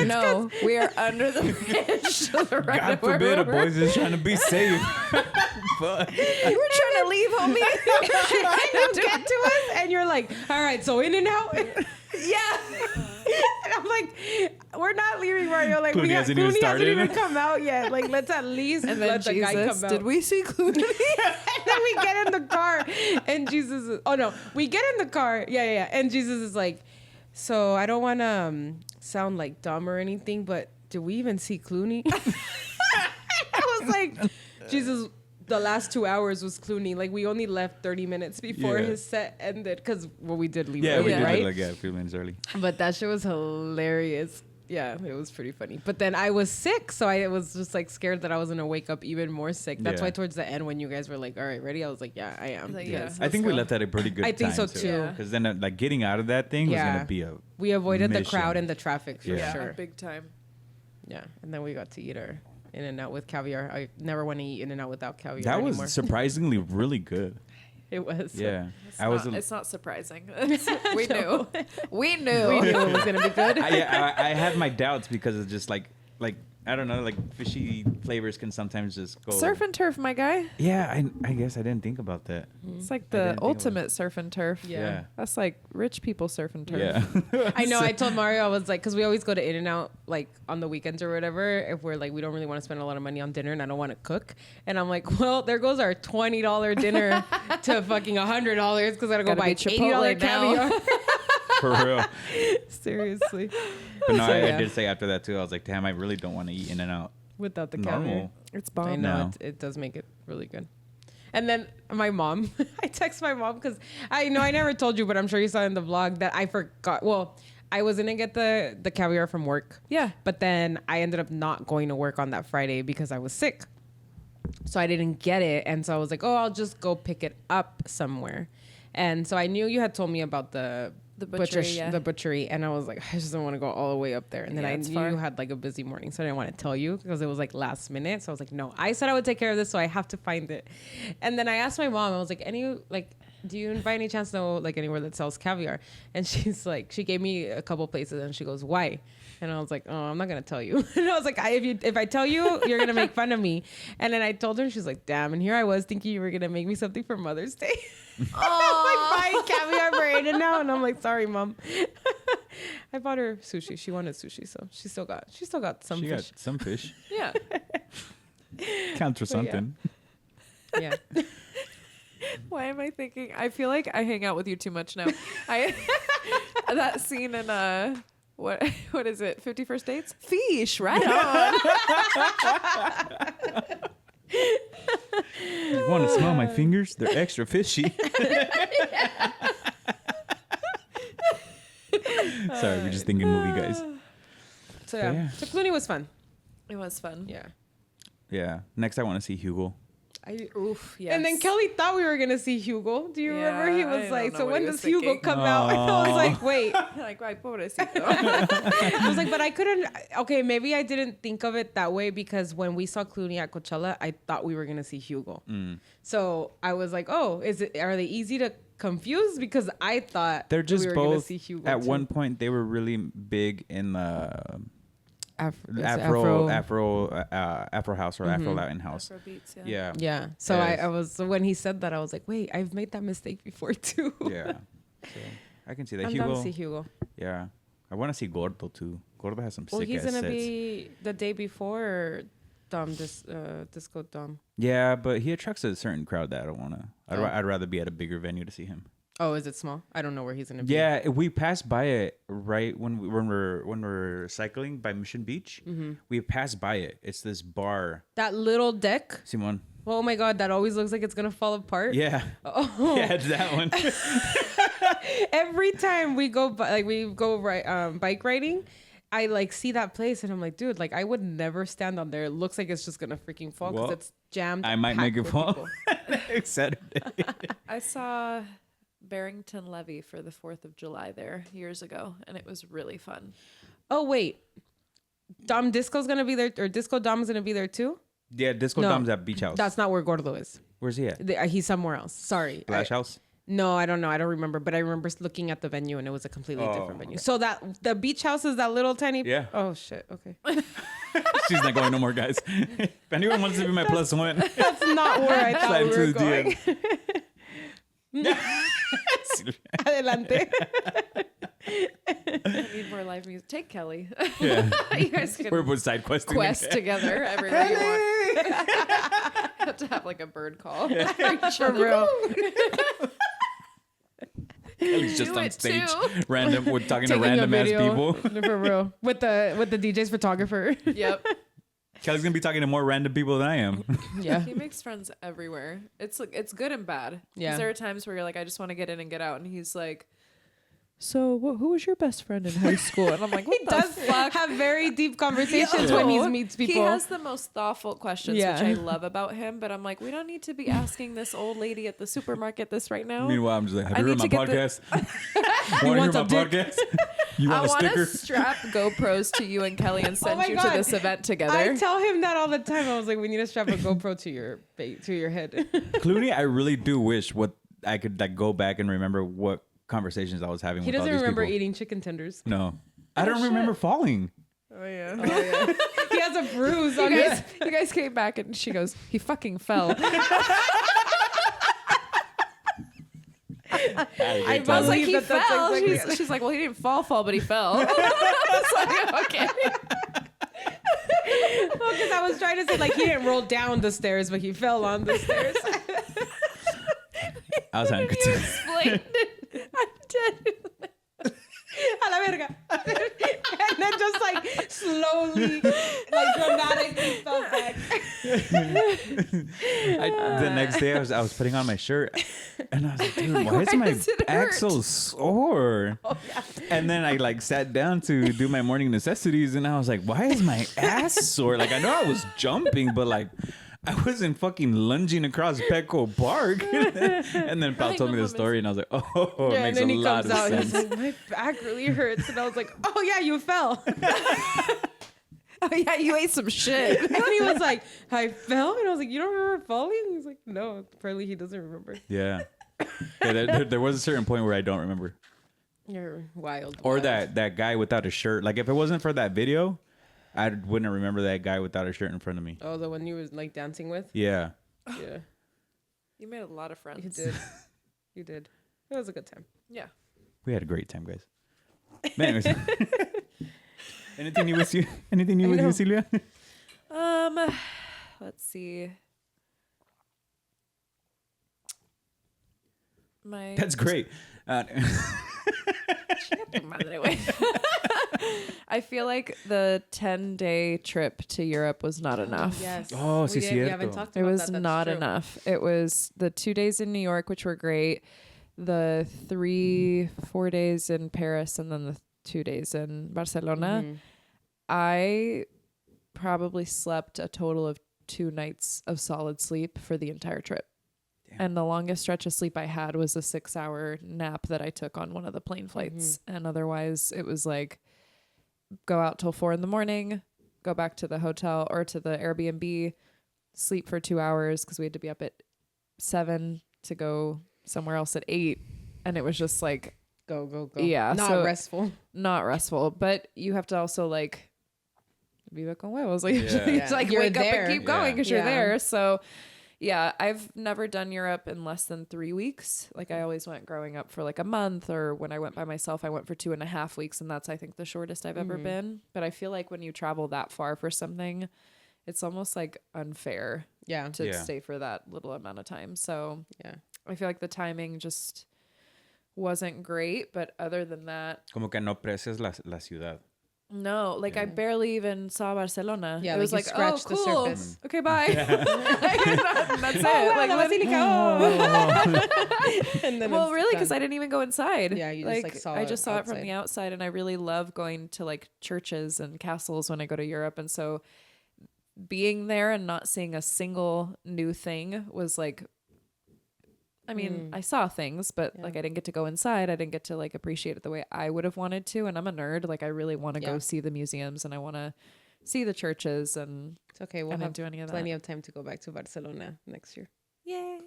No, we are under the bridge to the right God of where forbid we a were. boy's just trying to be safe. Fuck. We're trying to leave, homie. and you get to us and you're like, all right, so in and out. Yeah. And I'm like, we're not leaving, Mario. Like, Clooney hasn't even Clooney hasn't started. even come out yet. Like, let's at least And then let the guy Jesus, come out. did we see Clooney? And then we get in the car and Geezuss is, oh no, we get in the car. Yeah. And Geezuss is like, so I don't want to sound like dumb or anything, but did we even see Clooney? I was like, Jesus, the last 2 hours was Clooney. Like, we only left 30 minutes before Yeah. his set ended because, well, we did leave Yeah, early, we did right? like a few minutes early. But that shit was hilarious. Yeah, it was pretty funny. But then I was sick, so I was just like scared that I was gonna wake up even more sick. That's Yeah. why towards the end, when you guys were like, "All right, ready?" I was like, "Yeah, I am." Like, Yeah. Yes, I think let's we go. left at a pretty good I think time so, too. Yeah. Because then like getting out of that thing was Yeah. gonna be a We avoided the mission. crowd and the traffic for Yeah. sure. Big time. Yeah, and then we got to eat our In-N-Out with caviar. I never want to eat In-N-Out without caviar that was anymore. surprisingly really good. It was. Yeah, It's not surprising. We knew. We knew. We knew it was gonna be good. I had my doubts because it's just like I don't know, like fishy flavors can sometimes just go. Surf and turf, my guy. Yeah, I guess I didn't think about that. It's like I the didn't think about ultimate surf and turf. Yeah. That's like rich people surf and turf. Yeah. I know. I told Mario, I was like, because we always go to In-N-Out like on the weekends or whatever. If we're like, we don't really want to spend a lot of money on dinner and I don't want to cook. And I'm like, well, there goes our $20 dinner to fucking $100 because I gotta go Gotta buy be $80 Chipotle now. caviar. For real. Seriously. But no, So, I yeah. did say after that too. I was like, damn, I really don't want to eat In-N-Out. Without the Normal. caviar. It's I bomb. know No. it does make it really good. And then my mom, I text my mom because I know I never told you, but I'm sure you saw in the vlog that I forgot. Well, I was gonna get the caviar from work. Yeah. But then I ended up not going to work on that Friday because I was sick. So I didn't get it. And so I was like, oh, I'll just go pick it up somewhere. And so I knew you had told me about the butchery, the butchery. And I was like, I just don't want to go all the way up there. And then I knew you had like a busy morning. So I didn't want to tell you because it was like last minute. So I was like, no, I said I would take care of this. So I have to find it. And then I asked my mom, I was like, do you by any chance know like anywhere that sells caviar? And she's like, she gave me a couple places and she goes, why? And I was like, oh, I'm not going to tell you. And I was like, if I tell you, you're going to make fun of me. And then I told her, she's like, damn. And here I was thinking you were going to make me something for Mother's Day. I'm like buying caviar for Aiden now. And I'm like, sorry, Mom. I bought her sushi. She wanted sushi. So she still got some fish. Got some fish. Yeah. Counts for something. Yeah. Why am I thinking? I feel like I hang out with you too much now. That scene in what is it? 50 First Dates? Fish, right on. You want to smell my fingers? They're extra fishy. Sorry, we're just thinking movie guys. So yeah. So Clooney was fun. It was fun. Yeah. Yeah. Next, I want to see Hugo. Yes. And then Kelly thought we were gonna see Hugo. Do you remember? He was like, "So when does Hugo thinking. come out?" And I was like, "Wait." Like, right, pobrecito. I was like, "But I couldn't." Okay, maybe I didn't think of it that way because when we saw Clooney at Coachella, I thought we were gonna see Hugo. So I was like, "Oh, are they easy to confuse?" Because I thought They're just we were both. gonna see Hugo At too. one point, they were really big in the Afro Afro house or Afro Latin house. Afrobeats, Yeah. Yeah. So Yes. I was when he said that, I was like, "Wait, I've made that mistake before too." Yeah. So I can see that. I'm down to see Hugo. Yeah. I want to see Gordo too. Gordo has some Well, sick he's ass gonna sets. be the day before Disco Dom. Yeah, but he attracts a certain crowd that I don't want to. I'd rather be at a bigger venue to see him. Oh, is it small? I don't know where he's gonna be. Yeah, we passed by it right when we're cycling by Mission Beach. We passed by it. It's this bar. That little deck. Simon. Oh my God, that always looks like it's gonna fall apart. Yeah. Oh. Yeah, it's that one. Every time we go bike riding, I like see that place and I'm like, dude, like I would never stand on there. It looks like it's just gonna freaking fall because Well, it's jammed. I might make it with fall people. next Saturday. I saw Barrington Levy for the 4th of July there years ago, and it was really fun. Oh wait, Dom Disco's gonna be there, or Disco Dom's gonna be there too. Yeah, Disco No, Dom's at Beach House. That's not where Gordo is. Where's he at? He's somewhere else. Sorry. Splash House? No, I don't know. I don't remember. But I remember looking at the venue and it was a completely different venue. Okay. So that the beach house is that little tiny. Yeah. Oh shit. Okay. She's not going no more, guys. If anyone wants to be my plus one, That's not where I thought slide we to were the going. DM. Adelante. I need more live music. Take Kelly. Yeah. You guys can We're side questing. quest together everywhere you want. Have to have like a bird call. For real. Kelly's just Do on it stage, too. random. We're talking to Taking a random ass video. people. For real. With the DJ's photographer. Yep. Kelly's gonna be talking to more random people than I am. Yeah. He makes friends everywhere. It's like it's good and bad. Yeah. There are times where you're like, I just want to get in and get out, and he's like, so who was your best friend in high school? And I'm like, what He the does fuck? have very deep conversations Yo. when he meets people. He has the most thoughtful questions, Yeah. which I love about him. But I'm like, we don't need to be asking this old lady at the supermarket this right now. Meanwhile, I'm just like, have I you heard need my to get podcast? Want to wants hear my a dick. podcast? You I want a want sticker? to strap GoPros to you and Kelly and send my you God. to this event together. I tell him that all the time. I was like, we need to strap a GoPro to your head. Clooney, I really do wish what I could like go back and remember what conversations I was having He with all doesn't these remember people. eating chicken tenders. No. I don't remember falling. oh yeah. He has a bruise on You his. guys came back and she goes, he fucking fell. I I was like, believe he that that's fell. exactly- She's like, well, he didn't fall, but he fell. I was like, okay. Because I was trying to say like he didn't roll down the stairs, but he fell on the stairs. I was having a good You time. explained it. I'm dead. A la verga. And then just like slowly, like dramatically fell back. neck. The next day, I was putting on my shirt, and I was like, dude, why is my does it back hurt? so sore? And then I like sat down to do my morning necessities, and I was like, why is my ass sore? Like, I know I was jumping, but like, I wasn't fucking lunging across Petco Park. And then Pal told me the story, and I was like, oh, it Yeah, and makes then a he lot comes of out and sense. he's like, my back really hurts. And I was like, oh yeah, you fell. Oh yeah, you ate some shit. And he was like, I fell? And I was like, you don't remember falling? He's like, no, apparently he doesn't remember. Yeah. There was a certain point where I don't remember. You're wild. Or wild. that guy without a shirt. Like, if it wasn't for that video, I wouldn't remember that guy without a shirt in front of me. Oh, the one you was like dancing with? Yeah. Yeah, You made a lot of friends. you did. You did. It was a good time. Yeah. We had a great time, guys. But anyways. Anything new with you? Anything new I with know. you, Sylvia? Let's see. My That's great. Madre, güey. I feel like the 10-day trip to Europe was not enough. Yes. Oh, sí, We haven't cierto. talked It about was that. That's not true. enough. It was the 2 days in New York, which were great, the 4 days in Paris, and then the 2 days in Barcelona. Mhm. I probably slept a total of 2 nights of solid sleep for the entire trip. Damn. And the longest stretch of sleep I had was a 6-hour nap that I took on one of the plane flights. And otherwise it was like go out till 4 a.m, go back to the hotel or to the Airbnb, sleep for 2 hours because we had to be up at 7 to go somewhere else at 8. And it was just like Go, go, go. Yeah, Not so- restful. not restful, but you have to also like Vive con Huevos. Like, Yeah. you have to, like You're wake up there. and keep going Yeah. because you're Yeah. there. So yeah, I've never done Europe in less than 3 weeks. Like I always went growing up for like a month, or when I went by myself, I went for 2.5 weeks. And that's, I think, the shortest I've ever been. But I feel like when you travel that far for something, it's almost like unfair Yeah. to Yeah. stay for that little amount of time. So Yeah. I feel like the timing just wasn't great. But other than that, Como que no aprecias la ciudad. no, like I barely even saw Barcelona. Yeah, it was like like, you oh, scratched the cool. surface. Okay, bye. That's it. Like, And then well, it's really, because done. I didn't even go inside. Yeah, you just, like, saw I it just saw it from outside. the outside, and I really love going to like churches and castles when I go to Europe, and so being there and not seeing a single new thing was like. I mean, I saw things, but like I didn't get to go inside. I didn't get to like appreciate it the way I would have wanted to. And I'm a nerd. Like I really want to Yeah. go see the museums and I want to see the churches, and It's okay. We'll I didn't have do any of that. plenty of time to go back to Barcelona next year. Yay.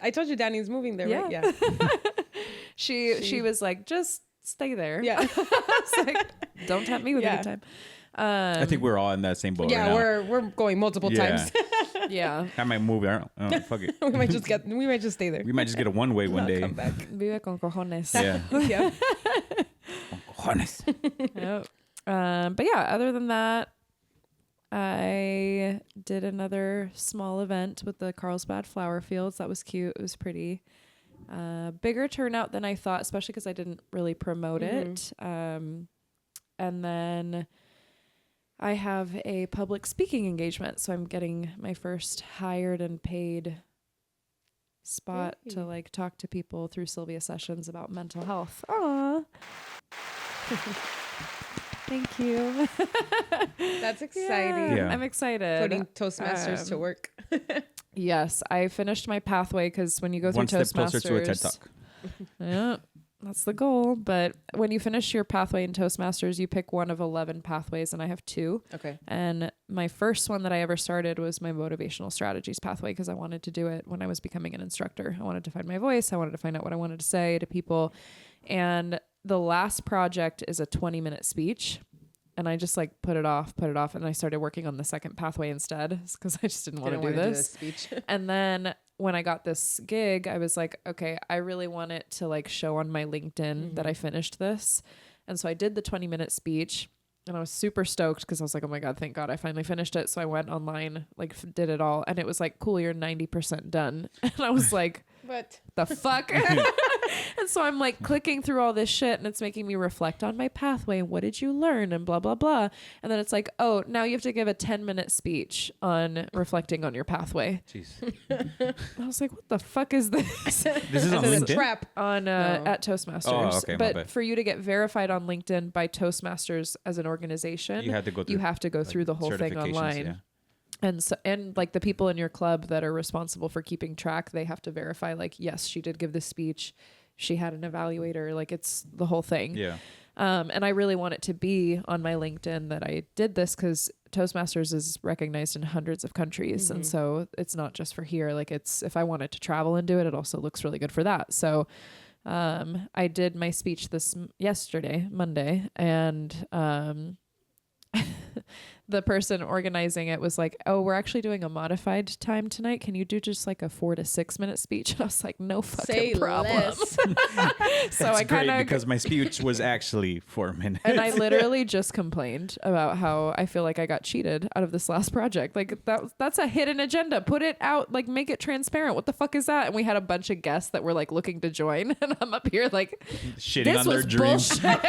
I told you Danny's moving there, right? Yeah. Yeah. She was like, just stay there. Yeah. It's like, don't tempt me with a Yeah. good time. I think we're all in that same boat right Yeah, now. we're going multiple Yeah. times. Yeah. I might move. I don't know. Fuck it. we might just stay there. We might just get a one-way one Not day. come back. Vive con cojones. Yeah. Yeah. Cojones. Yep. But yeah, other than that, I did another small event with the Carlsbad flower fields. That was cute. It was pretty. Bigger turnout than I thought, especially because I didn't really promote it. And then I have a public speaking engagement, so I'm getting my first hired and paid spot to Yay. like talk to people through Sylvia sessions about mental health. Aww. Thank you. That's exciting. Yeah. I'm excited. Putting Toastmasters to work. Yes, I finished my pathway because when you go through One step Toastmasters, closer to a TED Talk. yeah, that's the goal. But when you finish your pathway in Toastmasters, you pick one of 11 pathways, and I have 2. Okay. And my first one that I ever started was my motivational strategies pathway because I wanted to do it when I was becoming an instructor. I wanted to find my voice. I wanted to find out what I wanted to say to people. And the last project is a 20-minute speech. And I just like put it off. And I started working on the second pathway instead because I just didn't want to do this. speech. And then when I got this gig, I was like, okay, I really want it to like show on my LinkedIn that I finished this. And so I did the 20-minute speech and I was super stoked because I was like, oh my God, thank God I finally finished it. So I went online, like did it all. And it was like, cool, you're 90% done. And I was like, But the fuck? And so I'm like clicking through all this shit and it's making me reflect on my pathway and what did you learn and blah, blah, blah. And then it's like, oh, now you have to give a 10-minute speech on reflecting on your pathway. Jeez. I was like, what the fuck is this? This is on it's a LinkedIn? trap. On at Toastmasters. Oh, okay, my but bad. for you to get verified on LinkedIn by Toastmasters as an organization, You had to go through, you have to go like, through the whole thing certifications, online. yeah. And like the people in your club that are responsible for keeping track, they have to verify like, yes, she did give this speech. She had an evaluator. Like it's the whole thing. Yeah. And I really want it to be on my LinkedIn that I did this because Toastmasters is recognized in hundreds of countries. And so it's not just for here. Like it's, if I wanted to travel and do it, it also looks really good for that. So I did my speech yesterday, Monday, and the person organizing it was like, oh, we're actually doing a modified time tonight. Can you do just like a 4 to 6 minute speech? And I was like, no fucking Say problem. less. So That's I kind great of, because my speech was actually 4 minutes. and I literally just complained about how I feel like I got cheated out of this last project. Like that's a hidden agenda. Put it out, like make it transparent. What the fuck is that? And we had a bunch of guests that were like looking to join. And I'm up here like, shitting this on their was dreams. bullshit.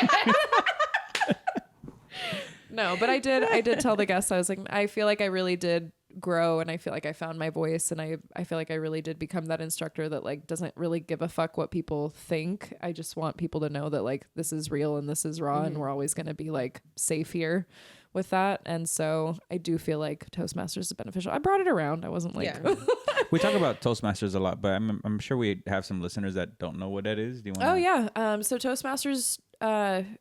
No, but I did tell the guests, I was like, I feel like I really did grow and I feel like I found my voice and I feel like I really did become that instructor that like doesn't really give a fuck what people think. I just want people to know that like this is real and this is raw and we're always going to be like safe here with that. And so I do feel like Toastmasters is beneficial. I brought it around. I wasn't like We talk about Toastmasters a lot, but I'm sure we have some listeners that don't know what that is. Do you want? Oh yeah. So Toastmasters,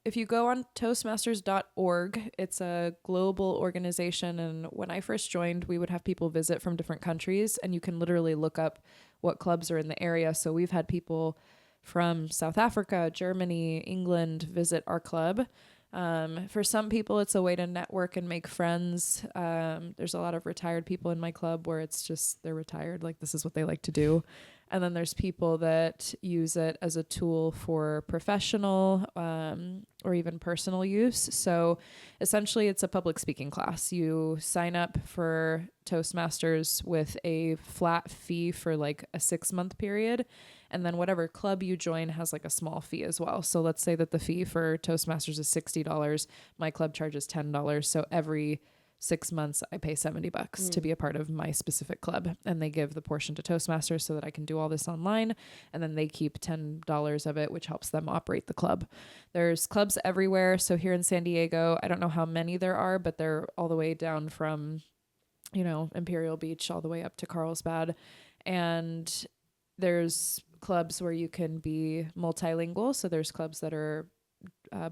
if you go on toastmasters.org, it's a global organization. And when I first joined, we would have people visit from different countries and you can literally look up what clubs are in the area. So we've had people from South Africa, Germany, England visit our club. For some people, it's a way to network and make friends. There's a lot of retired people in my club where it's just they're retired, like this is what they like to do. And then there's people that use it as a tool for professional or even personal use. So essentially, it's a public speaking class. You sign up for Toastmasters with a flat fee for like a 6-month period. And then whatever club you join has like a small fee as well. So let's say that the fee for Toastmasters is $60. My club charges $10. So every 6 months I pay $70 to be a part of my specific club. And they give the portion to Toastmasters so that I can do all this online. And then they keep $10 of it, which helps them operate the club. There's clubs everywhere. So here in San Diego, I don't know how many there are, but they're all the way down from, Imperial Beach all the way up to Carlsbad. And there's clubs where you can be multilingual. So there's clubs that are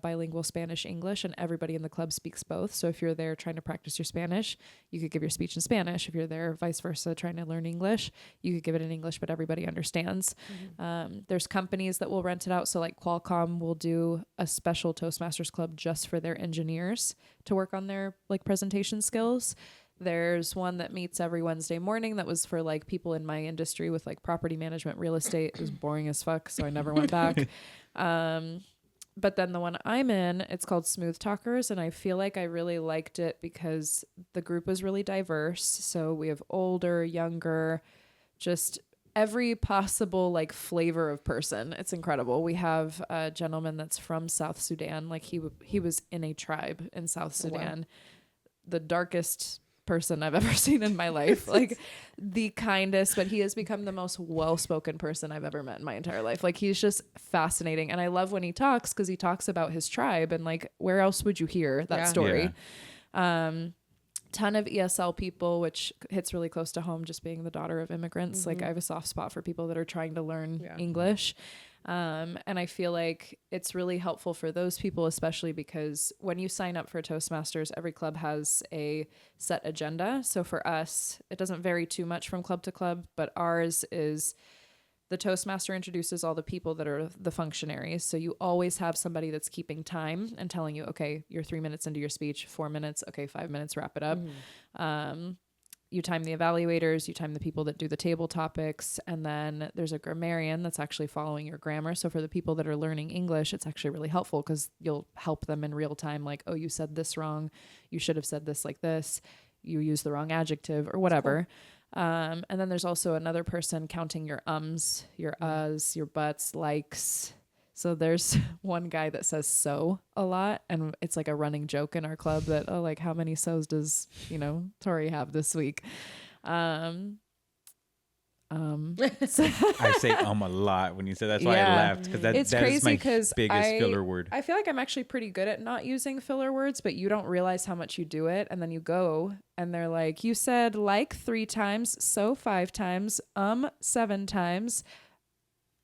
bilingual Spanish, English, and everybody in the club speaks both. So if you're there trying to practice your Spanish, you could give your speech in Spanish. If you're there vice versa trying to learn English, you could give it in English, but everybody understands. There's companies that will rent it out. So like Qualcomm will do a special Toastmasters club just for their engineers to work on their like presentation skills. There's one that meets every Wednesday morning that was for like people in my industry with like property management, real estate. It was boring as fuck, so I never went back. But then the one I'm in, it's called Smooth Talkers, and I feel like I really liked it because the group was really diverse. So we have older, younger, just every possible like flavor of person. It's incredible. We have a gentleman that's from South Sudan. Like he was in a tribe in South Sudan. Wow. The darkest person I've ever seen in my life, like the kindest, but he has become the most well-spoken person I've ever met in my entire life. Like he's just fascinating. And I love when he talks because he talks about his tribe and like, where else would you hear that story? Yeah. Ton of ESL people, which hits really close to home, just being the daughter of immigrants. Like I have a soft spot for people that are trying to learn English. And I feel like it's really helpful for those people, especially because when you sign up for Toastmasters, every club has a set agenda. So for us, it doesn't vary too much from club to club, but ours is the Toastmaster introduces all the people that are the functionaries. So you always have somebody that's keeping time and telling you, okay, you're 3 minutes into your speech, 4 minutes. Okay, 5 minutes, wrap it up. You time the evaluators, you time the people that do the table topics, and then there's a grammarian that's actually following your grammar. So for the people that are learning English, it's actually really helpful because you'll help them in real time. Like, oh, you said this wrong. You should have said this like this. You used the wrong adjective or whatever. And then there's also another person counting your ums, your uhs, your buts, likes. So there's one guy that says so a lot, and it's like a running joke in our club that, oh, like how many so's does, Tori have this week? I say a lot when you said that's why I laughed, because that is my biggest filler word. I feel like I'm actually pretty good at not using filler words, but you don't realize how much you do it, and then you go and they're like, you said like 3 times, so 5 times, 7 times,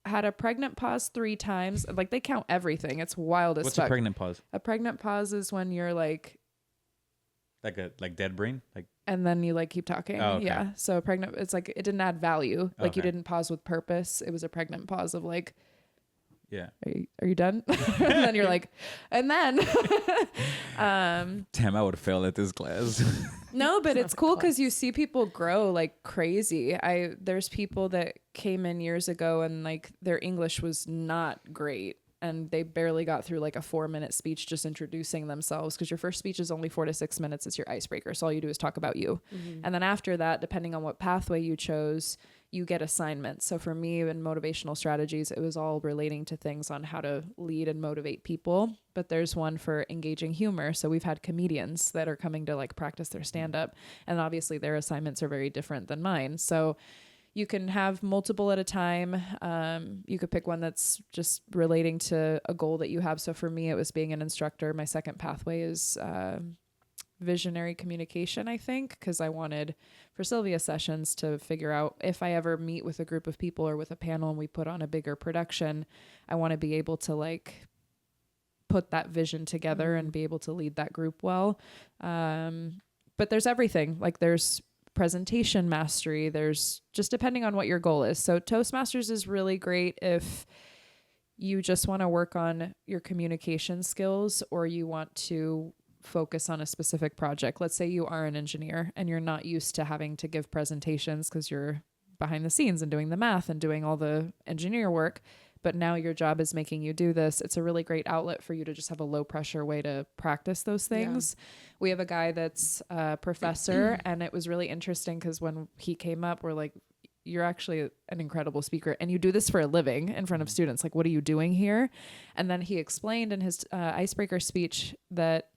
had a pregnant pause 3 times. Like they count everything. It's wild as fuck. What's a pregnant pause? A pregnant pause is when you're like dead brain, and then you like keep talking. Oh, okay. Yeah. So pregnant, it's like it didn't add value. Like you Okay. didn't pause with purpose. It was a pregnant pause of like, yeah. are you done? And then you're like, and then Damn, I would fail at this class. no, but it's cool because you see people grow like crazy. There's people that came in years ago and like their English was not great. And they barely got through like a 4-minute speech just introducing themselves, because your first speech is only 4 to 6 minutes. It's your icebreaker. So all you do is talk about you. Mm-hmm. And then after that, depending on what pathway you chose, you get assignments. So for me in motivational strategies, it was all relating to things on how to lead and motivate people. But there's one for engaging humor. So we've had comedians that are coming to like practice their stand-up. And obviously their assignments are very different than mine. So you can have multiple at a time. You could pick one that's just relating to a goal that you have. So for me, it was being an instructor. My second pathway is visionary communication, I think, because I wanted for Sylvia sessions to figure out if I ever meet with a group of people or with a panel and we put on a bigger production, I want to be able to like put that vision together and be able to lead that group well. But there's everything. Like there's presentation mastery. There's just depending on what your goal is. So Toastmasters is really great if you just want to work on your communication skills or you want to focus on a specific project. Let's say you are an engineer and you're not used to having to give presentations because you're behind the scenes and doing the math and doing all the engineer work, but now your job is making you do this. It's a really great outlet for you to just have a low pressure way to practice those things. Yeah. We have a guy that's a professor and it was really interesting because when he came up, we're like, you're actually an incredible speaker and you do this for a living in front of students. Like, what are you doing here? And then he explained in his icebreaker speech that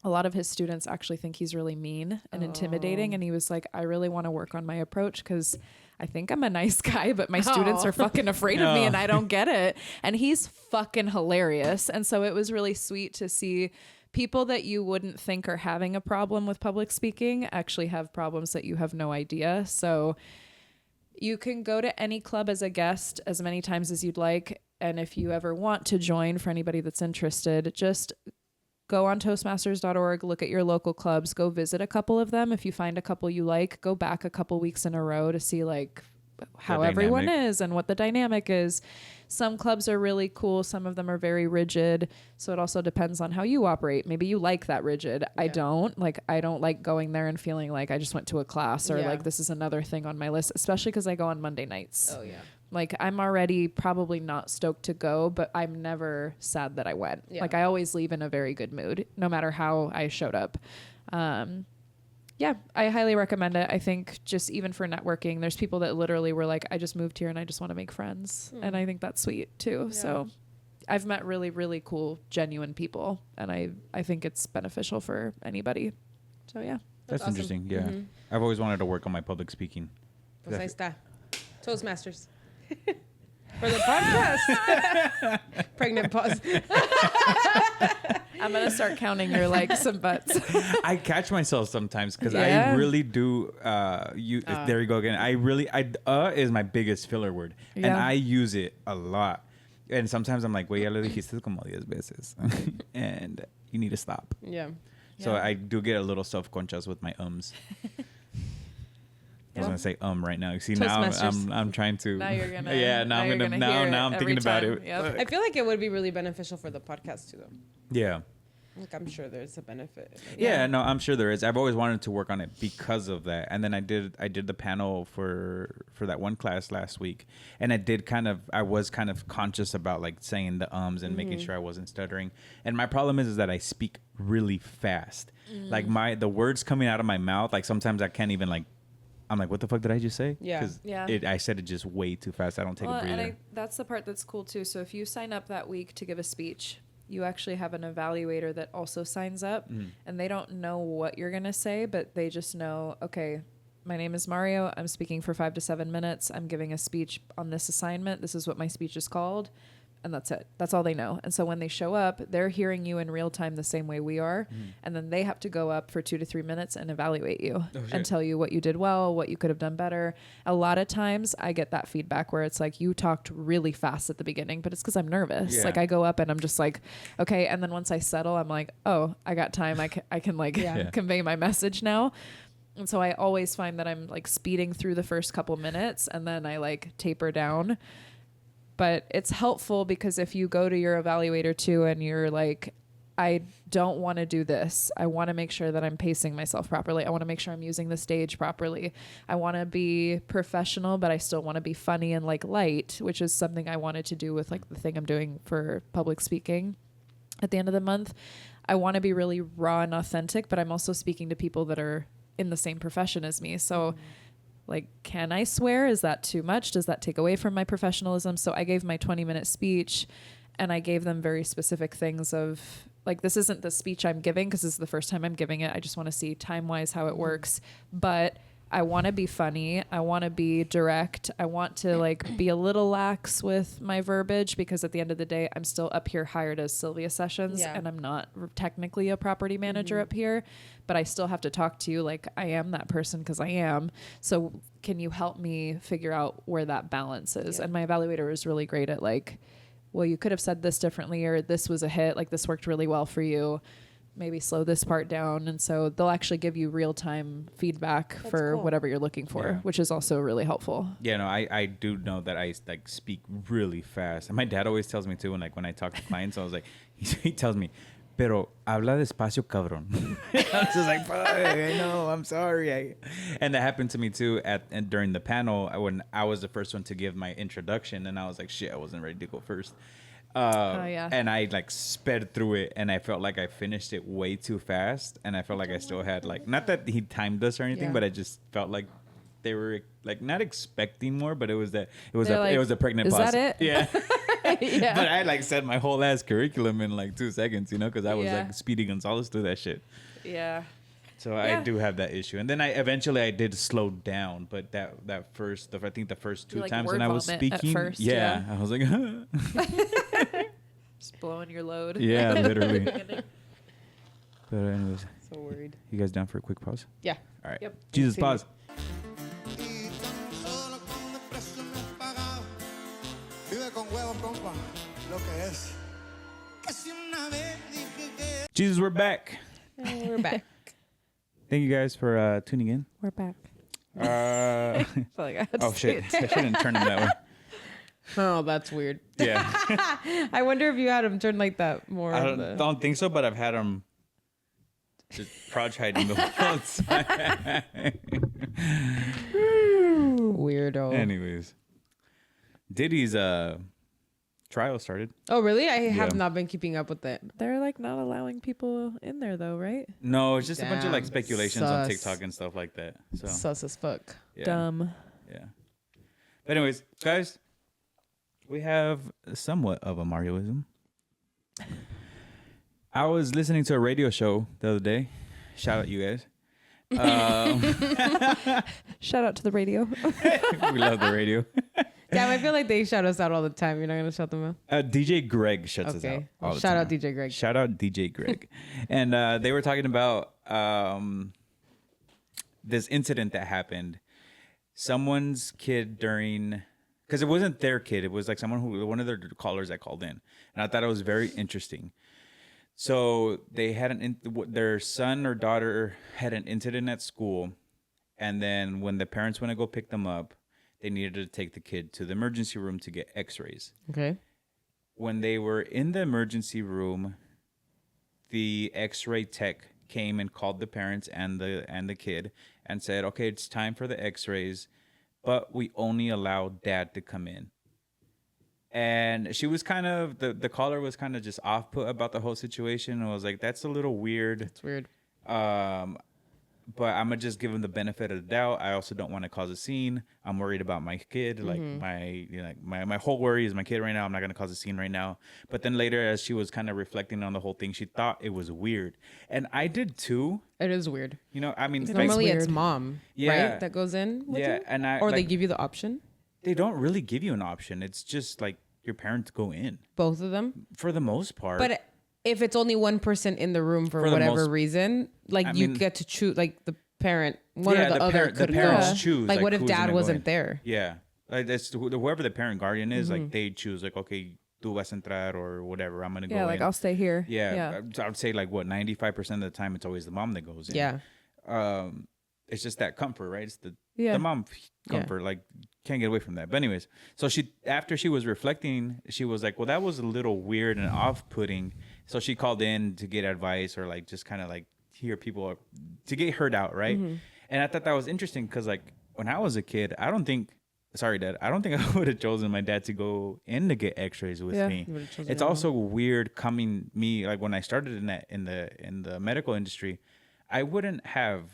a lot of his students actually think he's really mean and intimidating. And he was like, I really want to work on my approach because I think I'm a nice guy, but my students are fucking afraid of me and I don't get it. And he's fucking hilarious. And so it was really sweet to see people that you wouldn't think are having a problem with public speaking actually have problems that you have no idea. So you can go to any club as a guest as many times as you'd like. And if you ever want to join, for anybody that's interested, just go on Toastmasters.org, look at your local clubs, go visit a couple of them. If you find a couple you like, go back a couple weeks in a row to see like how everyone is and what the dynamic is. Some clubs are really cool. Some of them are very rigid. So it also depends on how you operate. Maybe you like that rigid. Yeah. I don't like going there and feeling like I just went to a class or like this is another thing on my list, especially because I go on Monday nights. Oh yeah. Like I'm already probably not stoked to go, but I'm never sad that I went. Yeah. Like I always leave in a very good mood, no matter how I showed up. Yeah, I highly recommend it. I think just even for networking, there's people that literally were like, I just moved here and I just want to make friends. And I think that's sweet too. Yeah. So I've met really, really cool, genuine people. And I think it's beneficial for anybody. So yeah. That's awesome. Interesting. Yeah. Mm-hmm. I've always wanted to work on my public speaking. Pues ahí está. Toastmasters. For the podcast. Pregnant pause. I'm going to start counting your likes and butts. I catch myself sometimes because I really do. There you go again. Is my biggest filler word. Yeah. And I use it a lot. And sometimes I'm like, ya lo dijiste como 10 veces. And you need to stop. Yeah. So I do get a little self-conscious with my ums. I was gonna say right now. You see now I'm trying to. Now you're gonna. Yeah. Now I'm thinking about it. Yep. I feel like it would be really beneficial for the podcast too, though. Yeah. Like I'm sure there's a benefit. Yeah, no, I'm sure there is. I've always wanted to work on it because of that. And then I did the panel for that one class last week, and I was kind of conscious about like saying the ums and making sure I wasn't stuttering. And my problem is that I speak really fast. Like the words coming out of my mouth, like sometimes I can't even like I'm like, what the fuck did I just say? Yeah. 'Cause Yeah. I said it just way too fast. I don't take a breather. And that's the part that's cool too. So if you sign up that week to give a speech, you actually have an evaluator that also signs up, and they don't know what you're going to say, but they just know, okay, my name is Mario. I'm speaking for 5 to 7 minutes. I'm giving a speech on this assignment. This is what my speech is called. And that's it. That's all they know. And so when they show up, they're hearing you in real time the same way we are. And then they have to go up for 2 to 3 minutes and evaluate you and tell you what you did well, what you could have done better. A lot of times I get that feedback where it's like, you talked really fast at the beginning, but it's because I'm nervous. Yeah. Like I go up and I'm just like, okay. And then once I settle, I'm like, oh, I got time. I can like convey my message now. And so I always find that I'm like speeding through the first couple minutes and then I like taper down. But it's helpful because if you go to your evaluator too and you're like, I don't want to do this. I want to make sure that I'm pacing myself properly. I want to make sure I'm using the stage properly. I want to be professional, but I still want to be funny and like light, which is something I wanted to do with like the thing I'm doing for public speaking at the end of the month. I want to be really raw and authentic, but I'm also speaking to people that are in the same profession as me. So like, can I swear? Is that too much? Does that take away from my professionalism? So I gave my 20-minute speech and I gave them very specific things of like, this isn't the speech I'm giving because this is the first time I'm giving it. I just want to see time-wise how it works. But I want to be funny. I want to be direct. I want to like be a little lax with my verbiage because at the end of the day, I'm still up here hired as Sylvia Sessions and I'm not technically a property manager up here, but I still have to talk to you like I am that person because I am. So can you help me figure out where that balance is? And my evaluator is really great at like, well, you could have said this differently or this was a hit. Like this worked really well for you. Maybe slow this part down. And so they'll actually give you real-time feedback for whatever you're looking for, which is also really helpful. Yeah, no, I do know that I like speak really fast. And my dad always tells me too, when I talk to clients, I was like, he tells me, pero habla despacio, cabrón. I was just like, fuck, I know, I'm sorry. And that happened to me too during the panel when I was the first one to give my introduction. And I was like, shit, I wasn't ready to go first. And I like sped through it and I felt like I finished it way too fast. And I felt like I still had like, not that he timed us or anything, but I just felt like they were like not expecting more, but it was a pregnant pause. Is that it? Yeah. Yeah. But I like said my whole ass curriculum in like 2 seconds, because I was like Speedy Gonzalez through that shit. Yeah. So I do have that issue. And then I eventually did slow down, but that first, I think the first 2 like times when I was speaking, first, I was like, just blowing your load. yeah, literally. But anyways, So worried. you guys down for a quick pause? Yeah. All right. Yep. Jesus, pause. Vive con huevos, compa. Lo que es. Jesus, we're back. And we're back. Thank you guys for tuning in. We're back. Uh, I feel like I had to oh say shit! I shouldn't turn them that way. Oh, that's weird. Yeah, I wonder if you had him turn like that more. I don't think so, but I've had them just crouch hiding the whole time. Weirdo. Anyways, Diddy's trial started. Oh, really? I have Yeah. not been keeping up with it. They're like not allowing people in there though, right? No, it's just a bunch of like Damn. speculations on Sus. TikTok and stuff like that. So Sus as fuck. yeah. Dumb. Yeah. But anyways, guys, we have somewhat of a Marioism. I was listening to a radio show the other day. Shout out you guys. Shout out to the radio. We love the radio. Damn, I feel like they shout us out all the time. You're not gonna shout them out? DJ Greg shuts us out. Okay. all the Shout time. out DJ Greg. Shout out DJ Greg. And they were talking about this incident that happened. Someone's kid because it wasn't their kid. It was like one of their callers that called in. And I thought it was very interesting. So they had their son or daughter had an incident at school. And then when the parents went to go pick them up, they needed to take the kid to the emergency room to get x-rays. Okay. When they were in the emergency room, the x-ray tech came and called the parents and the kid and said, okay, it's time for the x-rays, but we only allow dad to come in. And she was kind of, the caller was kind of just off put about the whole situation. I was like, that's a little weird. It's weird. but I'm gonna just give him the benefit of the doubt. I also don't want to cause a scene. I'm worried about my kid. Like my whole worry is my kid right now. I'm not gonna cause a scene right now. But then later, as she was kind of reflecting on the whole thing, she thought it was weird, and I did too. It is weird. You know, I mean, Normally it's weird. mom, Yeah. right? That goes in with you? and Or they like, give you the option? they don't really give you an option. It's just like your parents go in Both of them? for the most part. But if it's only one person in the room for For the whatever most- reason, like I you mean- get to choose, like the parent, one Yeah, or the other parent- could the parents go. choose. Like what if who's dad gonna go wasn't in. there? Yeah, like that's whoever the parent guardian is. Like they choose. Like, okay, tú vas a entrar or whatever. I'm gonna go. Yeah, like in. I'll stay here. Yeah, I would say like what 95% of the time it's always the mom that goes in. Yeah. It's just that comfort, right? It's the Yeah. mom comfort. Like can't get away from that. But anyways, so after she was reflecting, she was like, well, that was a little weird and off-putting. So she called in to get advice or like just kind of like hear people to get heard out, right? And I thought that was interesting because like when I was a kid, I don't think I would have chosen my dad to go in to get X-rays with Yeah. me. You would've chosen It's your also weird coming me like when I started in the medical industry, I wouldn't have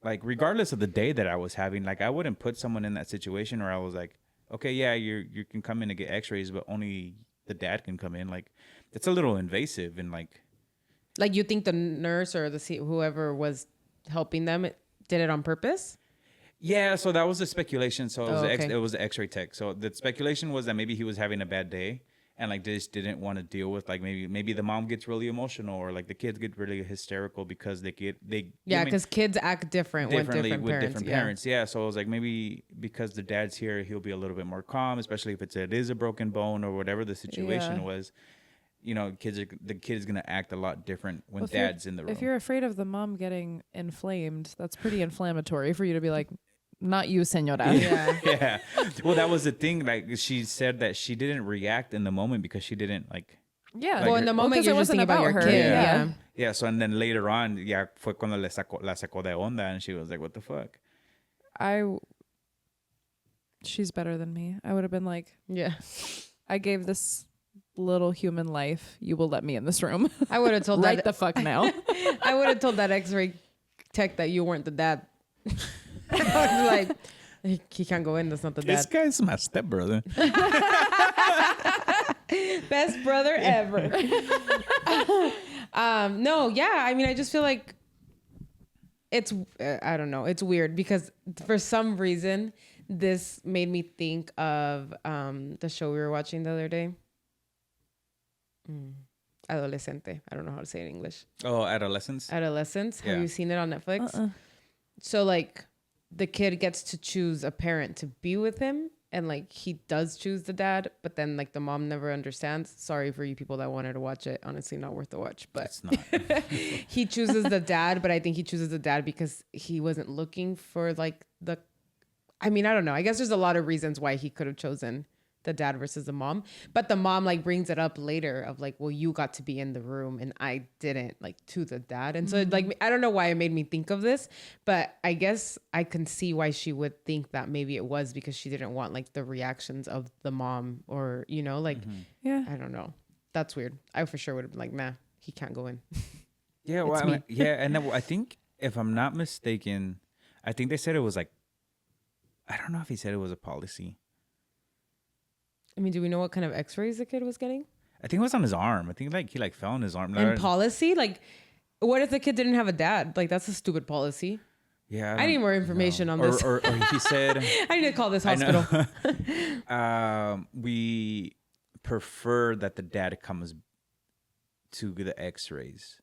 like regardless of the day that I was having, like I wouldn't put someone in that situation where I was like, okay, yeah, you can come in to get X-rays, but only the dad can come in. Like it's a little invasive and like Like you think the nurse or whoever was helping them did it on purpose? yeah. So that was the speculation. So it was okay. it was the X-ray tech. So the speculation was that maybe he was having a bad day. And like just didn't want to deal with like maybe the mom gets really emotional or like the kids get really hysterical because Yeah, because kids act different with differently different with parents. different yeah. parents. Yeah, so it was like maybe because the dad's here, he'll be a little bit more calm, especially if it is a broken bone or whatever the situation Yeah. was. You know, the kid's gonna act a lot different when Well, if you're- dad's in the room. If you're afraid of the mom getting inflamed, that's pretty inflammatory for you to be like, not you, senora. Yeah. yeah. Well, that was the thing. Like she said that she didn't react in the moment because she didn't like. Yeah. Well, in the moment 'cause you're it just wasn't thinking about your about her. kid. Yeah. Yeah. Yeah. So and then later on, fue cuando la sacó de onda, and she was like, "What the fuck." She's better than me. I would have been like, Yeah. I gave this little human life. You will let me in this room. I would have told right that. the fuck now. I would have told that X-ray tech that you weren't the dad. I was like, he can't go in. That's not the This dad. guy's my stepbrother. Best brother ever. No, yeah. I mean, I just feel like it's, I don't know. It's weird because for some reason, this made me think of the show we were watching the other day. Adolescente. I don't know how to say it in English. Oh, adolescence. Adolescence. Yeah. Have you seen it on Netflix? So like the kid gets to choose a parent to be with him, and like he does choose the dad, but then like the mom never understands. Sorry for you people that wanted to watch it. Honestly, not worth the watch. But It's not. he chooses the dad, but I think he chooses the dad because he wasn't looking for like the. I mean, I don't know. I guess there's a lot of reasons why he could have chosen the dad versus the mom, but the mom like brings it up later of like, well, you got to be in the room and I didn't, like to the dad. And so like, I don't know why it made me think of this, but I guess I can see why she would think that maybe it was because she didn't want like the reactions of the mom or, you know, like, Yeah. I don't know. That's weird. I for sure would have been like, nah, he can't go in. Yeah, well, I mean, yeah, and then I think if I'm not mistaken, I think they said it was like, I don't know if he said it was a policy. I mean, do we know what kind of x-rays the kid was getting? I think it was on his arm. I think like he like fell on his arm. And policy? Like, what if the kid didn't have a dad? Like, that's a stupid policy. Yeah, I need more information on this. Or he said, I need to call this I know. hospital. We prefer that the dad comes to the X-rays.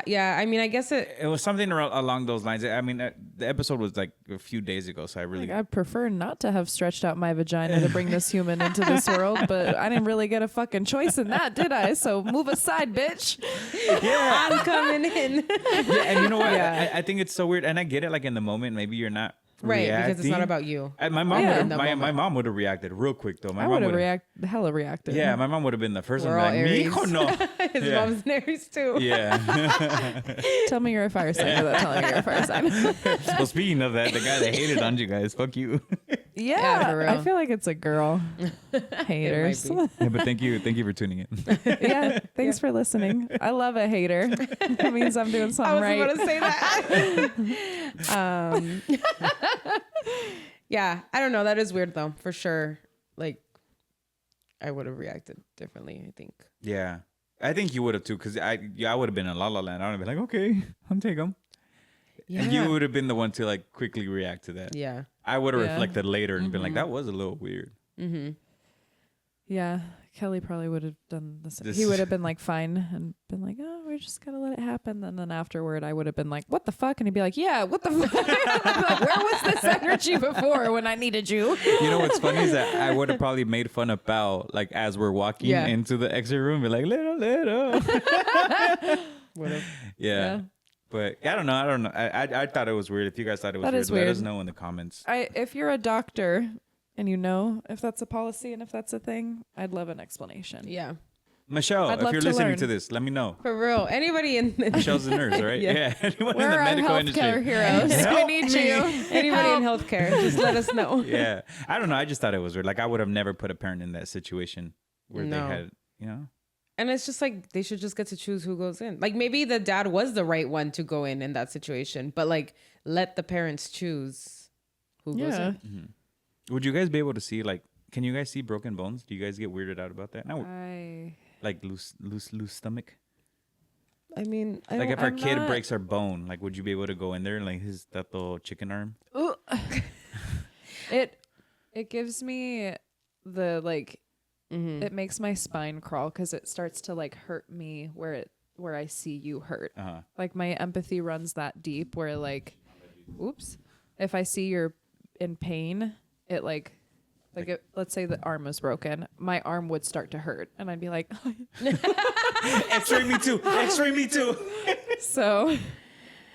Yeah, I mean, I guess it. It was something along those lines. I mean, the episode was like a few days ago, so I really. Like, I prefer not to have stretched out my vagina to bring this human into this world, but I didn't really get a fucking choice in that, did I? So move aside, bitch. Yeah, I'm coming in. yeah, and you know what? Yeah. I think it's so weird, and I get it. Like in the moment, maybe you're not Right, because it's not reacting. about you. And my mom, Yeah. would've- In the my moment. mom would have reacted real quick though. My I mom would have would've- hella reacted. Yeah, my mom would have been the first We're one. all Like, Aries. Mijo, no. His Yeah. mom's an Aries too. Yeah. Tell me you're a fire sign without telling me you're a fire sign. Well, speaking of that, the guy that hated on you guys, fuck you. Yeah, for real. I feel like it's a girl. Haters. be. Yeah, but thank you for tuning in. Yeah, thanks for listening. I love a hater. That means I'm doing I something was right. about to say that. Yeah, I don't know. That is weird though, for sure. Like, I would have reacted differently, I think. Yeah, I think you would have too, because I would have been in La La Land. I would have been like, okay, I'll take them. Yeah. And you would have been the one to like quickly react to that. Yeah. I would have Yeah. reflected later and been like, that was a little weird. Mm-hmm. Yeah, Kelly probably would have done the same. This- He would have been like fine and been like, oh, we're just gonna let it happen. And then afterward, I would have been like, what the fuck? And he'd be like, yeah, what the fuck? Like, where was this energy before when I needed you? You know what's funny is that I would have probably made fun of Bao like as we're walking Yeah. into the exit room, be like, little. Whatever. Yeah. But I don't know. I thought it was weird. If you guys thought it was That weird, is let weird. us know in the comments. If you're a doctor and you know if that's a policy and if that's a thing, I'd love an explanation. Yeah. Michelle, I'd if love you're to listening learn. to this, let me know. For real. Anybody in Michelle's a nurse, right? Yeah. Anyone We're in the our medical healthcare industry. heroes. We need you. anybody in healthcare, just let us know. Yeah. I don't know. I just thought it was weird. Like I would have never put a parent in that situation where they No. had, you know. And it's just like they should just get to choose who goes in. Like maybe the dad was the right one to go in that situation, but like let the parents choose who goes Yeah. in. Would you guys be able to see like? Can you guys see broken bones? Do you guys get weirded out about that? No, like loose stomach. I mean, Like if our I'm kid not- breaks our bone, like would you be able to go in there and like that little chicken arm? It gives me the like it makes my spine crawl because it starts to like hurt me where I see you hurt. Like my empathy runs that deep where like oops, if I see you're in pain, it like let's say the arm was broken, my arm would start to hurt and I'd be like X-ray me too. X-ray me too. so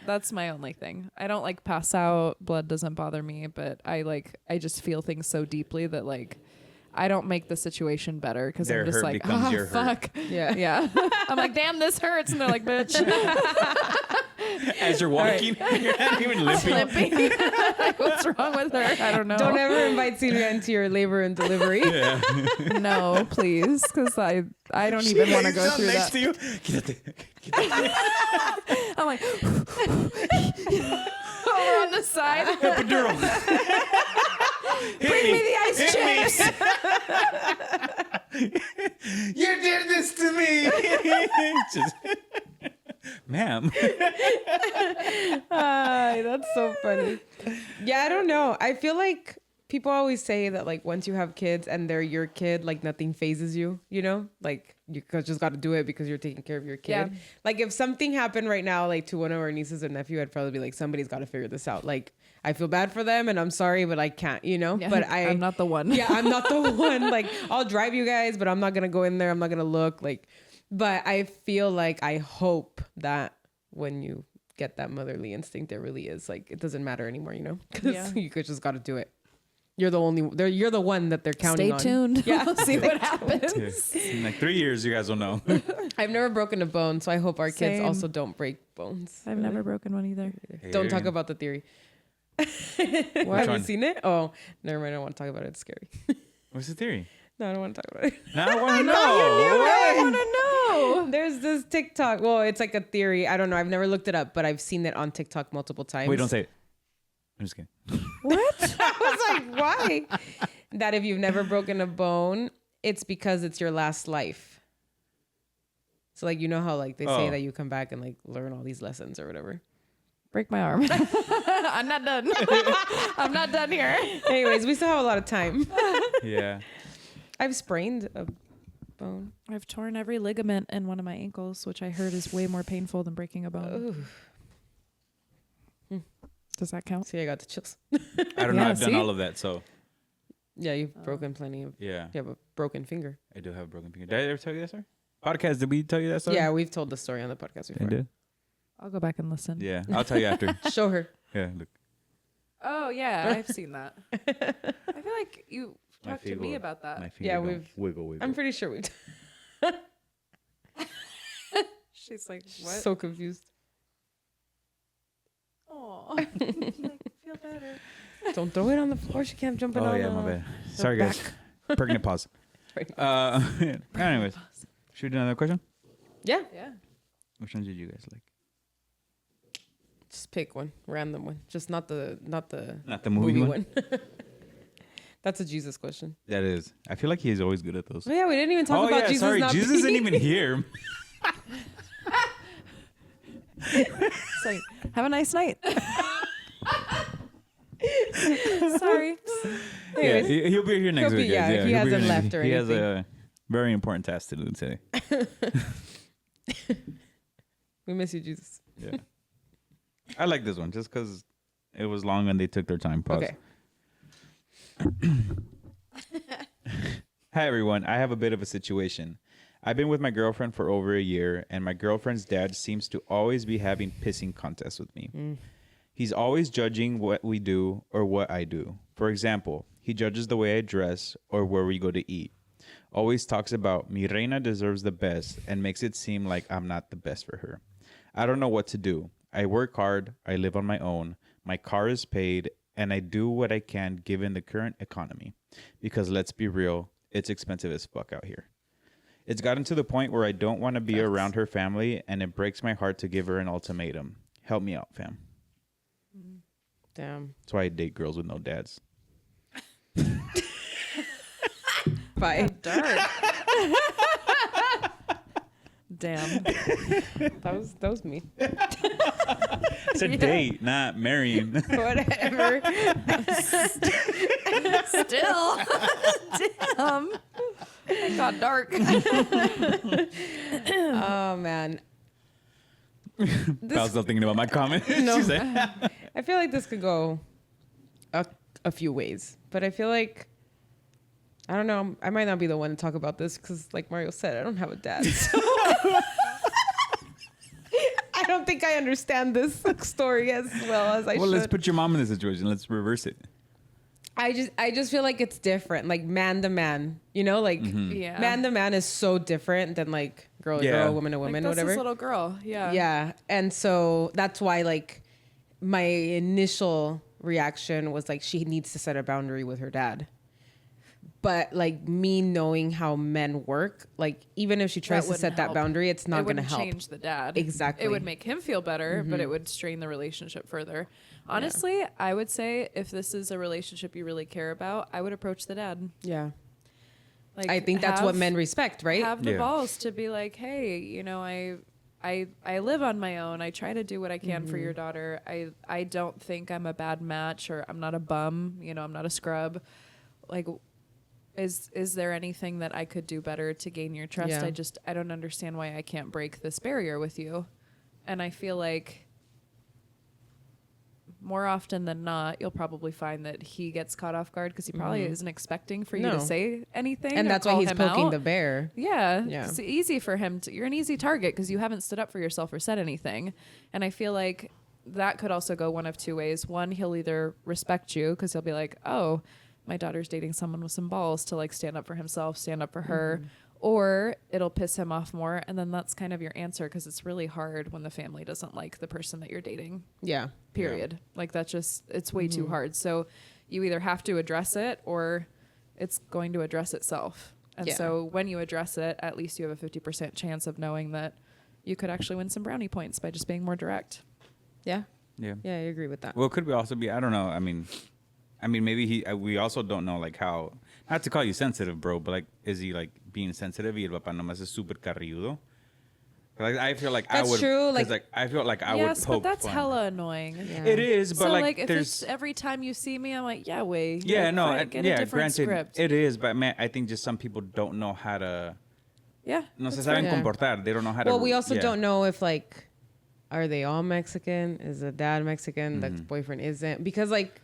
that's my only thing. I don't like pass out, blood doesn't bother me, but I just feel things so deeply that like I don't make the situation better because Their I'm just hurt like, becomes oh your hurt. fuck. Yeah. Yeah. I'm like, damn, this hurts. And they're like, bitch. As you're walking, you're not even limping. Limping. Like, what's wrong with her? I don't know. Don't ever invite Sylvia into your labor and delivery. No, please. Because I don't even want to go through next that. to you. Quítate. I'm like, over on the side. Epidural. Bring me the ice chips. You did this to me. Just, ma'am. That's so funny. Yeah, I don't know. I feel like people always say that like once you have kids and they're your kid, like nothing phases you, you know? Like you just got to do it because you're taking care of your kid. Yeah. Like if something happened right now, like to one of our nieces or nephew, I'd probably be like, somebody's got to figure this out. Like I feel bad for them and I'm sorry, but I can't, you know? Yeah, But I'm not the one. Yeah, I'm not the one. Like I'll drive you guys, but I'm not going to go in there. I'm not going to look like, but I feel like I hope that when you get that motherly instinct, it really is like, it doesn't matter anymore, you know? Because Yeah. you could just got to do it. You're the one that they're counting Stay on. tuned. Yeah. We'll see what happens. In like 3 years, you guys will know. I've never broken a bone, so I hope our kids Same. also don't break bones. I've never broken one either. Don't talk about the theory. Have you one? seen it? Oh, never mind. I don't want to talk about it. It's scary. What's the theory? No, I don't want to talk about it. Now I want to know. I want to know. There's this TikTok. Well, it's like a theory. I don't know. I've never looked it up, but I've seen it on TikTok multiple times. Wait, don't say it. I'm just kidding. I was like, why? That if you've never broken a bone, it's because it's your last life. So like, you know how like they say Oh. that you come back and like learn all these lessons or whatever. Break my arm. I'm not done. I'm not done here. Anyways, we still have a lot of time. Yeah. I've sprained a bone. I've torn every ligament in one of my ankles, which I heard is way more painful than breaking a bone. Does that count? See, I got the chills. I don't know. Yeah, I've done see? all of that. So, Yeah, you've broken plenty of. yeah. You have a broken finger. I do have a broken finger. Did I ever tell you that story? Podcast, did we tell you that story? Yeah, we've told the story on the podcast I before. did. I'll go back and listen. Yeah. I'll tell you after. Show her. Yeah, look. Oh yeah, I've seen that. I feel like you My talked to finger me will- about that. My finger Yeah, don't we've- wiggle. I'm pretty sure we've. She's like, what? So confused. Aw. Like, feel better. Don't throw it on the floor. She can't jump it on. Oh yeah, my bad. Sorry guys. Pregnant pause. Anyways, should we do another question? Yeah. Yeah. Which ones did you guys like? Just pick one, random one. Just not the movie one. That's a Geezuss question. That is. I feel like he's always good at those. Oh, yeah, we didn't even talk about Geezuss. Sorry, not Geezuss being- isn't even here. It's like, have a nice night. Sorry. Yeah, he'll be here next He'll be- week. yeah, guys. he he'll be hasn't here next- left or He has anything. a very important task to do today. We miss you, Geezuss. Yeah. I like this one just because it was long and they took their time. Pause. Okay. Hi, everyone. I have a bit of a situation. I've been with my girlfriend for over a year, and my girlfriend's dad seems to always be having pissing contests with me. He's always judging what we do or what I do. For example, he judges the way I dress or where we go to eat. Always talks about mi reina deserves the best and makes it seem like I'm not the best for her. I don't know what to do. I work hard. I live on my own. My car is paid, and I do what I can given the current economy. Because let's be real, it's expensive as fuck out here. It's gotten to the point where I don't want to be around her family, and it breaks my heart to give her an ultimatum. Help me out, fam. Damn. That's why I date girls with no dads. Bye. Dark. Damn. That was me. It's a date, not marrying. Whatever. Still. Damn. It got dark. Oh man. I was still thinking about my comment. No. She said, I feel like this could go a few ways, but I feel like I don't know. I might not be the one to talk about this because, like Mario said, I don't have a dad. So I don't think I understand this story as well as I should. well, let's put your mom in this situation. Let's reverse it. I just feel like it's different, like man to man. You know, like Yeah. man to man is so different than like girl to Yeah. girl, woman to woman, Like, that's whatever. this little girl. Yeah. Yeah. And so that's why like my initial reaction was like she needs to set a boundary with her dad. But like me knowing how men work, like even if she tries to wouldn't set that help. boundary, it's not going to wouldn't help. change the dad. Exactly. It would make him feel better, but it would strain the relationship further. Honestly, I would say if this is a relationship you really care about, I would approach the dad. Yeah. Like I think that's what men respect, right? Have the Yeah. balls to be like, hey, you know, I live on my own. I try to do what I can for your daughter. I don't think I'm a bad match or I'm not a bum. You know, I'm not a scrub. Like, is there anything that I could do better to gain your trust? Yeah. I don't understand why I can't break this barrier with you. And I feel like more often than not, you'll probably find that he gets caught off guard because he probably isn't expecting for you No. to say anything. And or that's why call he's him poking out. the bear. Yeah, Yeah. it's easy for him to. You're an easy target because you haven't stood up for yourself or said anything. And I feel like that could also go one of two ways. One, he'll either respect you because he'll be like, oh, my daughter's dating someone with some balls to like stand up for himself, stand up for her. Or it'll piss him off more. And then that's kind of your answer because it's really hard when the family doesn't like the person that you're dating. Yeah. Period. Like that's just, it's way too hard. So you either have to address it or it's going to address itself. And Yeah. so when you address it, at least you have a 50% chance of knowing that you could actually win some brownie points by just being more direct. Yeah. Yeah. Yeah, I agree with that. Well, could we also be? I don't know. I mean, maybe we also don't know like how. Not to call you sensitive, bro, but like, is he like being sensitive? Y el papá nomás es super carrilludo. Like I feel like I That's would. true, 'cause, like- I feel like I would Yes, poke but that's fun. hella annoying. Yeah. It is, but So like, if there's. it's every time you see me, I'm like, yeah, wait. Yeah, like, no, get a yeah. different Granted, script. it is, but man, I think just some people don't know how to. Yeah. No se that's saben fair. Yeah. comportar. They don't know how to. Well, we also yeah. don't know if like, are they all Mexican? Is the dad Mexican? The Mm-hmm. boyfriend isn't? Because like,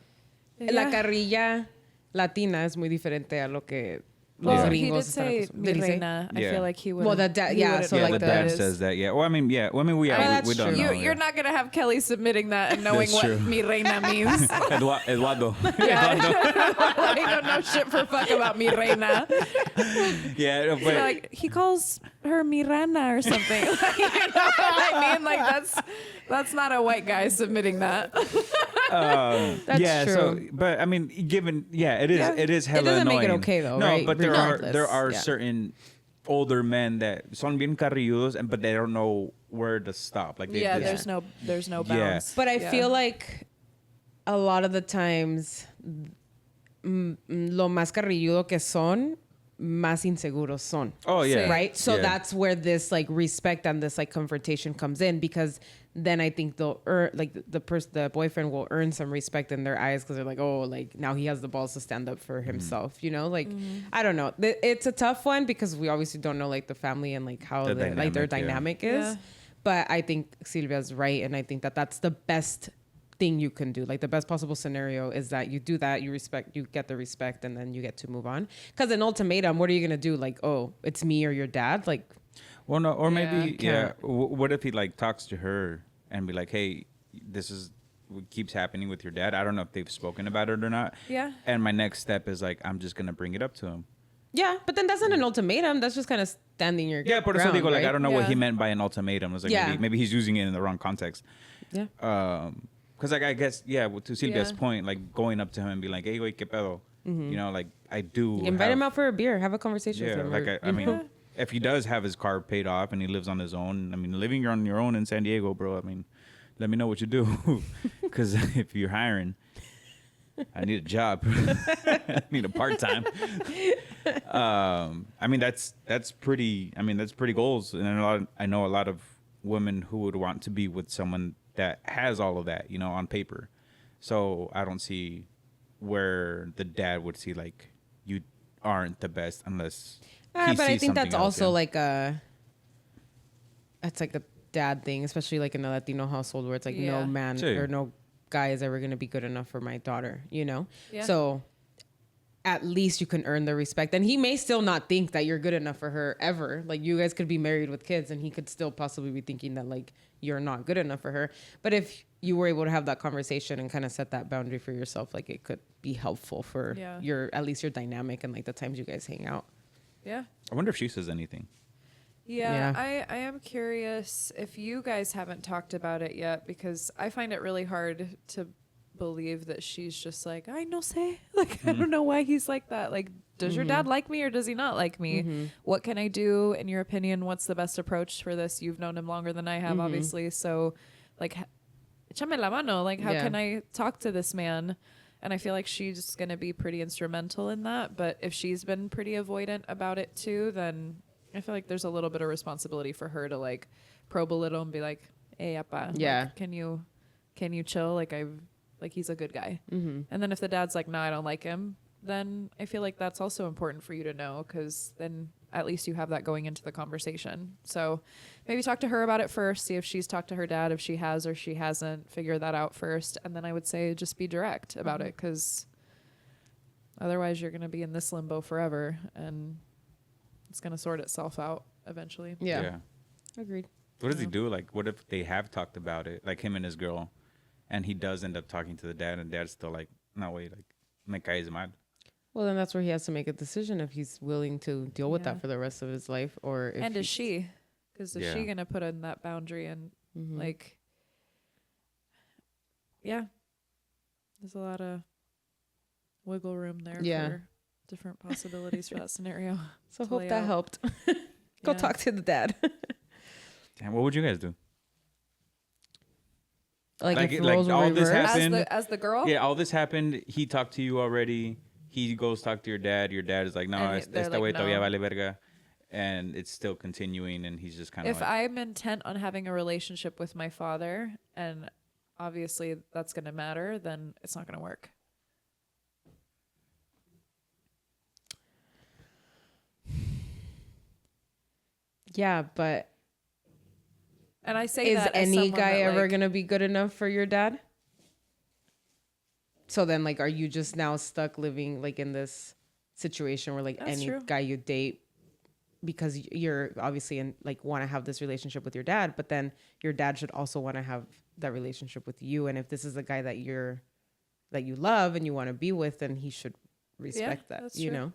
Yeah. la carrilla latina es muy diferente a lo que Well, he gringos did say están mi Did he say? reina. I Yeah. feel like he would. Well, the dad- yeah, so Yeah, like the the- dad is. says that. Yeah. Well, I mean, yeah. Well, I mean, we that's we don't true. know. You're not gonna have Kelly submitting that and knowing That's what true. mi reina means. Eduardo. Yeah. I don't know shit for fuck about mi reina. Yeah, So, but like he calls her Mirana or something. Like, you know what I mean? Like that's not a white guy submitting that. That's yeah. So, true. but I mean, given it is Yeah. it is hella doesn't make it annoying. okay, though, No, right? but Regardless. there are Yeah. certain older men that son bien carrilludos, but they don't know where to stop. Like they, Yeah, they- there's no Yeah. bounds. But I Yeah. feel like a lot of the times, lo más carrilludo que son, más inseguros son. Oh yeah. Right? So Yeah. that's where this like respect and this like confrontation comes in, because then I think they'll like the boyfriend will earn some respect in their eyes, because they're like, oh, like now he has the balls to stand up for himself, you know? Like, I don't know. It's a tough one because we obviously don't know like the family and like how The their dynamic, yeah. dynamic is. Yeah. But I think Sylvia's right, and I think that that's the best thing you can do. Like the best possible scenario is that you do that, you get the respect, and then you get to move on. Because an ultimatum, what are you gonna do? Like, oh, it's me or your dad? Like, Well, no, or maybe can't. What if he like talks to her and be like, hey, this is what keeps happening with your dad. I don't know if they've spoken about it or not. Yeah. And my next step is like, I'm just gonna bring it up to him. yeah, but then that's not an ultimatum. That's just kind of standing your Yeah, por eso ground, digo, like, right? I don't know what Yeah. he meant by an ultimatum. It was like, Yeah. maybe he's using it in the wrong context. Yeah. Because, like, I guess, yeah, to Sylvia's Yeah. point, like, going up to him and be like, hey, güey, qué pedo? You know, like, I do. Invite him out for a beer. Have a conversation Yeah, with him. like, or- I mean, if he does have his car paid off and he lives on his own, I mean, living on your own in San Diego, bro, I mean, let me know what you do. Because if you're hiring, I need a job. I need a part-time. I mean, that's pretty goals. And I know a lot of women who would want to be with someone that has all of that, you know, on paper. So I don't see where the dad would see like you aren't the best unless he but I sees think something that's else, also yeah. like that's like a dad thing, especially like in a Latino household where it's like Yeah. no man Sí. or no guy is ever going to be good enough for my daughter, you know? Yeah. So at least you can earn the respect. And he may still not think that you're good enough for her ever. Like you guys could be married with kids and he could still possibly be thinking that like you're not good enough for her. But if you were able to have that conversation and kind of set that boundary for yourself, like it could be helpful for Yeah. at least your dynamic and like the times you guys hang out. Yeah. I wonder if she says anything. Yeah, Yeah. I am curious if you guys haven't talked about it yet, because I find it really hard to believe that she's just like, I no sé. Like, I don't know why he's like that. Like, does your dad like me or does he not like me? What can I do? In your opinion, what's the best approach for this? You've known him longer than I have, obviously. So, like, échame la mano. Like, how Yeah. can I talk to this man? And I feel like she's going to be pretty instrumental in that. But if she's been pretty avoidant about it too, then I feel like there's a little bit of responsibility for her to like probe a little and be like, hey, appa, Yeah. like, can you chill? Like he's a good guy. And then if the dad's like, nah, I don't like him, then I feel like that's also important for you to know, because then at least you have that going into the conversation. So maybe talk to her about it first, see if she's talked to her dad, if she has or she hasn't, figure that out first. And then I would say just be direct about it, because otherwise you're going to be in this limbo forever and it's going to sort itself out eventually. Yeah. Agreed. What does he do? Like, what if they have talked about it, like him and his girl, and he does end up talking to the dad, and dad's still like, no, wait, like, me caes mal. Well, then that's where he has to make a decision if he's willing to deal with Yeah. that for the rest of his life, or if And is he's- she? Because is Yeah. she going to put in that boundary and like, yeah, there's a lot of wiggle room there Yeah. for different possibilities for that scenario. So to hope lay that out. helped. Go Yeah. talk to the dad. Damn, what would you guys do? like if Like, roles were all this reversed. happened. As the girl? Yeah, all this happened. He talked to you already. He goes talk to your dad. Your dad is like, no, And they're esta like, güey todavía no. vale verga. And it's still continuing, and he's just kind of If like, I'm intent on having a relationship with my father, and obviously that's going to matter, then it's not going to work. Yeah, but And I say is that as any someone guy that, ever like, gonna be good enough for your dad? So then, like, are you just now stuck living like in this situation where like That's any true. guy you date, because you're obviously in like want to have this relationship with your dad, but then your dad should also want to have that relationship with you. And if this is a guy that you love and you want to be with, then he should respect that, that's you true. know?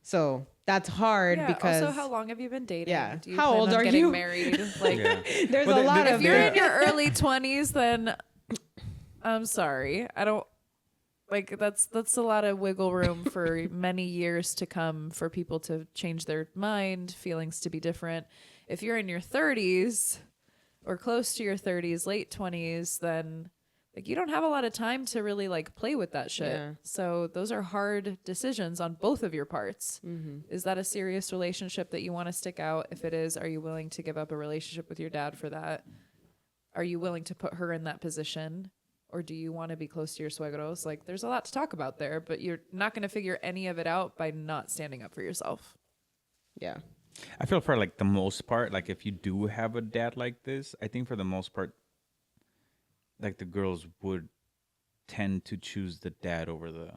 So that's hard Yeah, because also, how long have you been dating? Yeah. Do you How plan old on are getting you? married? Like, there's Well, a lot if of you're in your early 20s, then I'm sorry. I don't like that's a lot of wiggle room for many years to come for people to change their mind, feelings to be different. If you're in your 30s or close to your 30s, late 20s, then like you don't have a lot of time to really like play with that shit. Yeah. So those are hard decisions on both of your parts. Is that a serious relationship that you want to stick out? If it is, are you willing to give up a relationship with your dad for that? Are you willing to put her in that position? Or do you want to be close to your suegros? Like there's a lot to talk about there, but you're not going to figure any of it out by not standing up for yourself. Yeah. I feel for like the most part, like if you do have a dad like this, I think for the most part, like the girls would tend to choose the dad over the,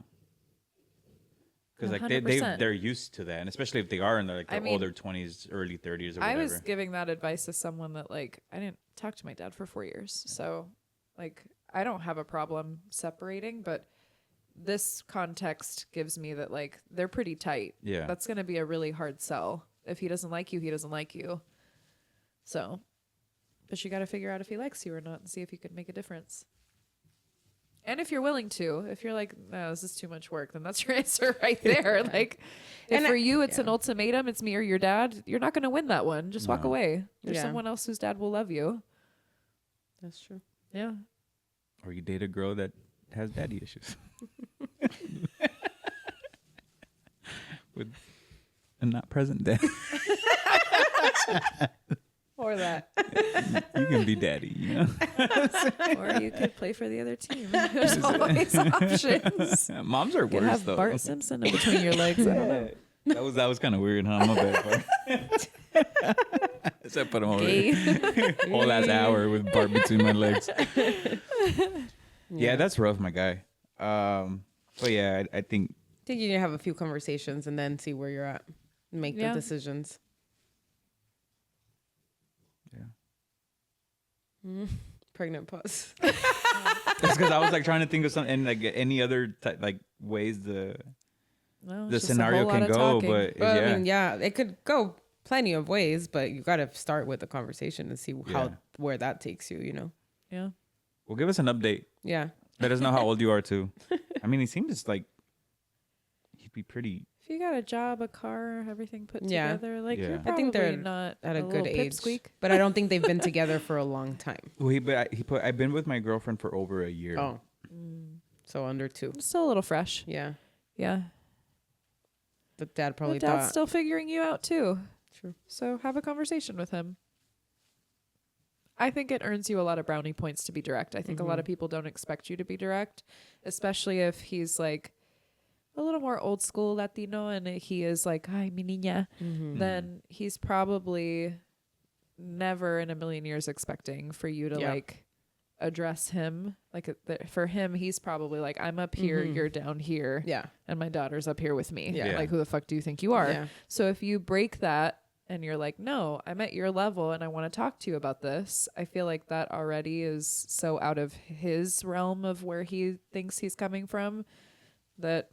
because like 100%. they're used to that, and especially if they are in their like I their mean, older 20s, early 30s or I whatever. was giving that advice to someone that like I didn't talk to my dad for 4 years. So like I don't have a problem separating, but this context gives me that like they're pretty tight. Yeah. That's going to be a really hard sell. If he doesn't like you, he doesn't like you. So, but you got to figure out if he likes you or not and see if you could make a difference. And if you're willing to, if you're like, no, this is too much work, then that's your answer right there. Like, if And for you it's an ultimatum, it's me or your dad, you're not going to win that one. Just walk No. away. There's Yeah. someone else whose dad will love you. That's true. Yeah. Or you date a girl that has daddy issues. With a not present dad. Or that. You can be daddy, you know? Or you could play for the other team. There's always options. Moms are You could worse, have though. Bart Simpson in between your legs. I don't know. That was kind of weird, huh? My bad, Bart. So I put him over Gay. there. Whole last hour with Bart between my legs. Yeah, that's rough, my guy. But yeah, I think I think you need to have a few conversations and then see where you're at. Make Yeah. the decisions. yeah. Pregnant pause. It's because I was like trying to think of something and like any other like ways the No, the it's just a scenario whole lot can of go, talking. but Well, yeah, I mean, yeah, it could go plenty of ways, but you got to start with the conversation and see Yeah. where that takes you, you know? Yeah. well, give us an update. Yeah. Let us know how old you are too. I mean, he seems like he'd be pretty. If you got a job, a car, everything put Yeah. together, like Yeah. you're I probably think they're not At a little good age. pipsqueak. But I don't think they've been together for a long time. Well, he put. I've been with my girlfriend for over a year. Oh. So under 2. It's still a little fresh. Yeah. Yeah. The dad probably But dad's thought. still figuring you out too. True. So have a conversation with him. I think it earns you a lot of brownie points to be direct. I think a lot of people don't expect you to be direct, especially if he's like a little more old school Latino and he is like, "Ay, mi niña," then he's probably never in a million years expecting for you to Yeah. like address him. Like for him, he's probably like, "I'm up here, you're down here." Yeah. And my daughter's up here with me. Yeah. Yeah. Like, who the fuck do you think you are? Yeah. So if you break that and you're like, no, I'm at your level and I want to talk to you about this, I feel like that already is so out of his realm of where he thinks he's coming from that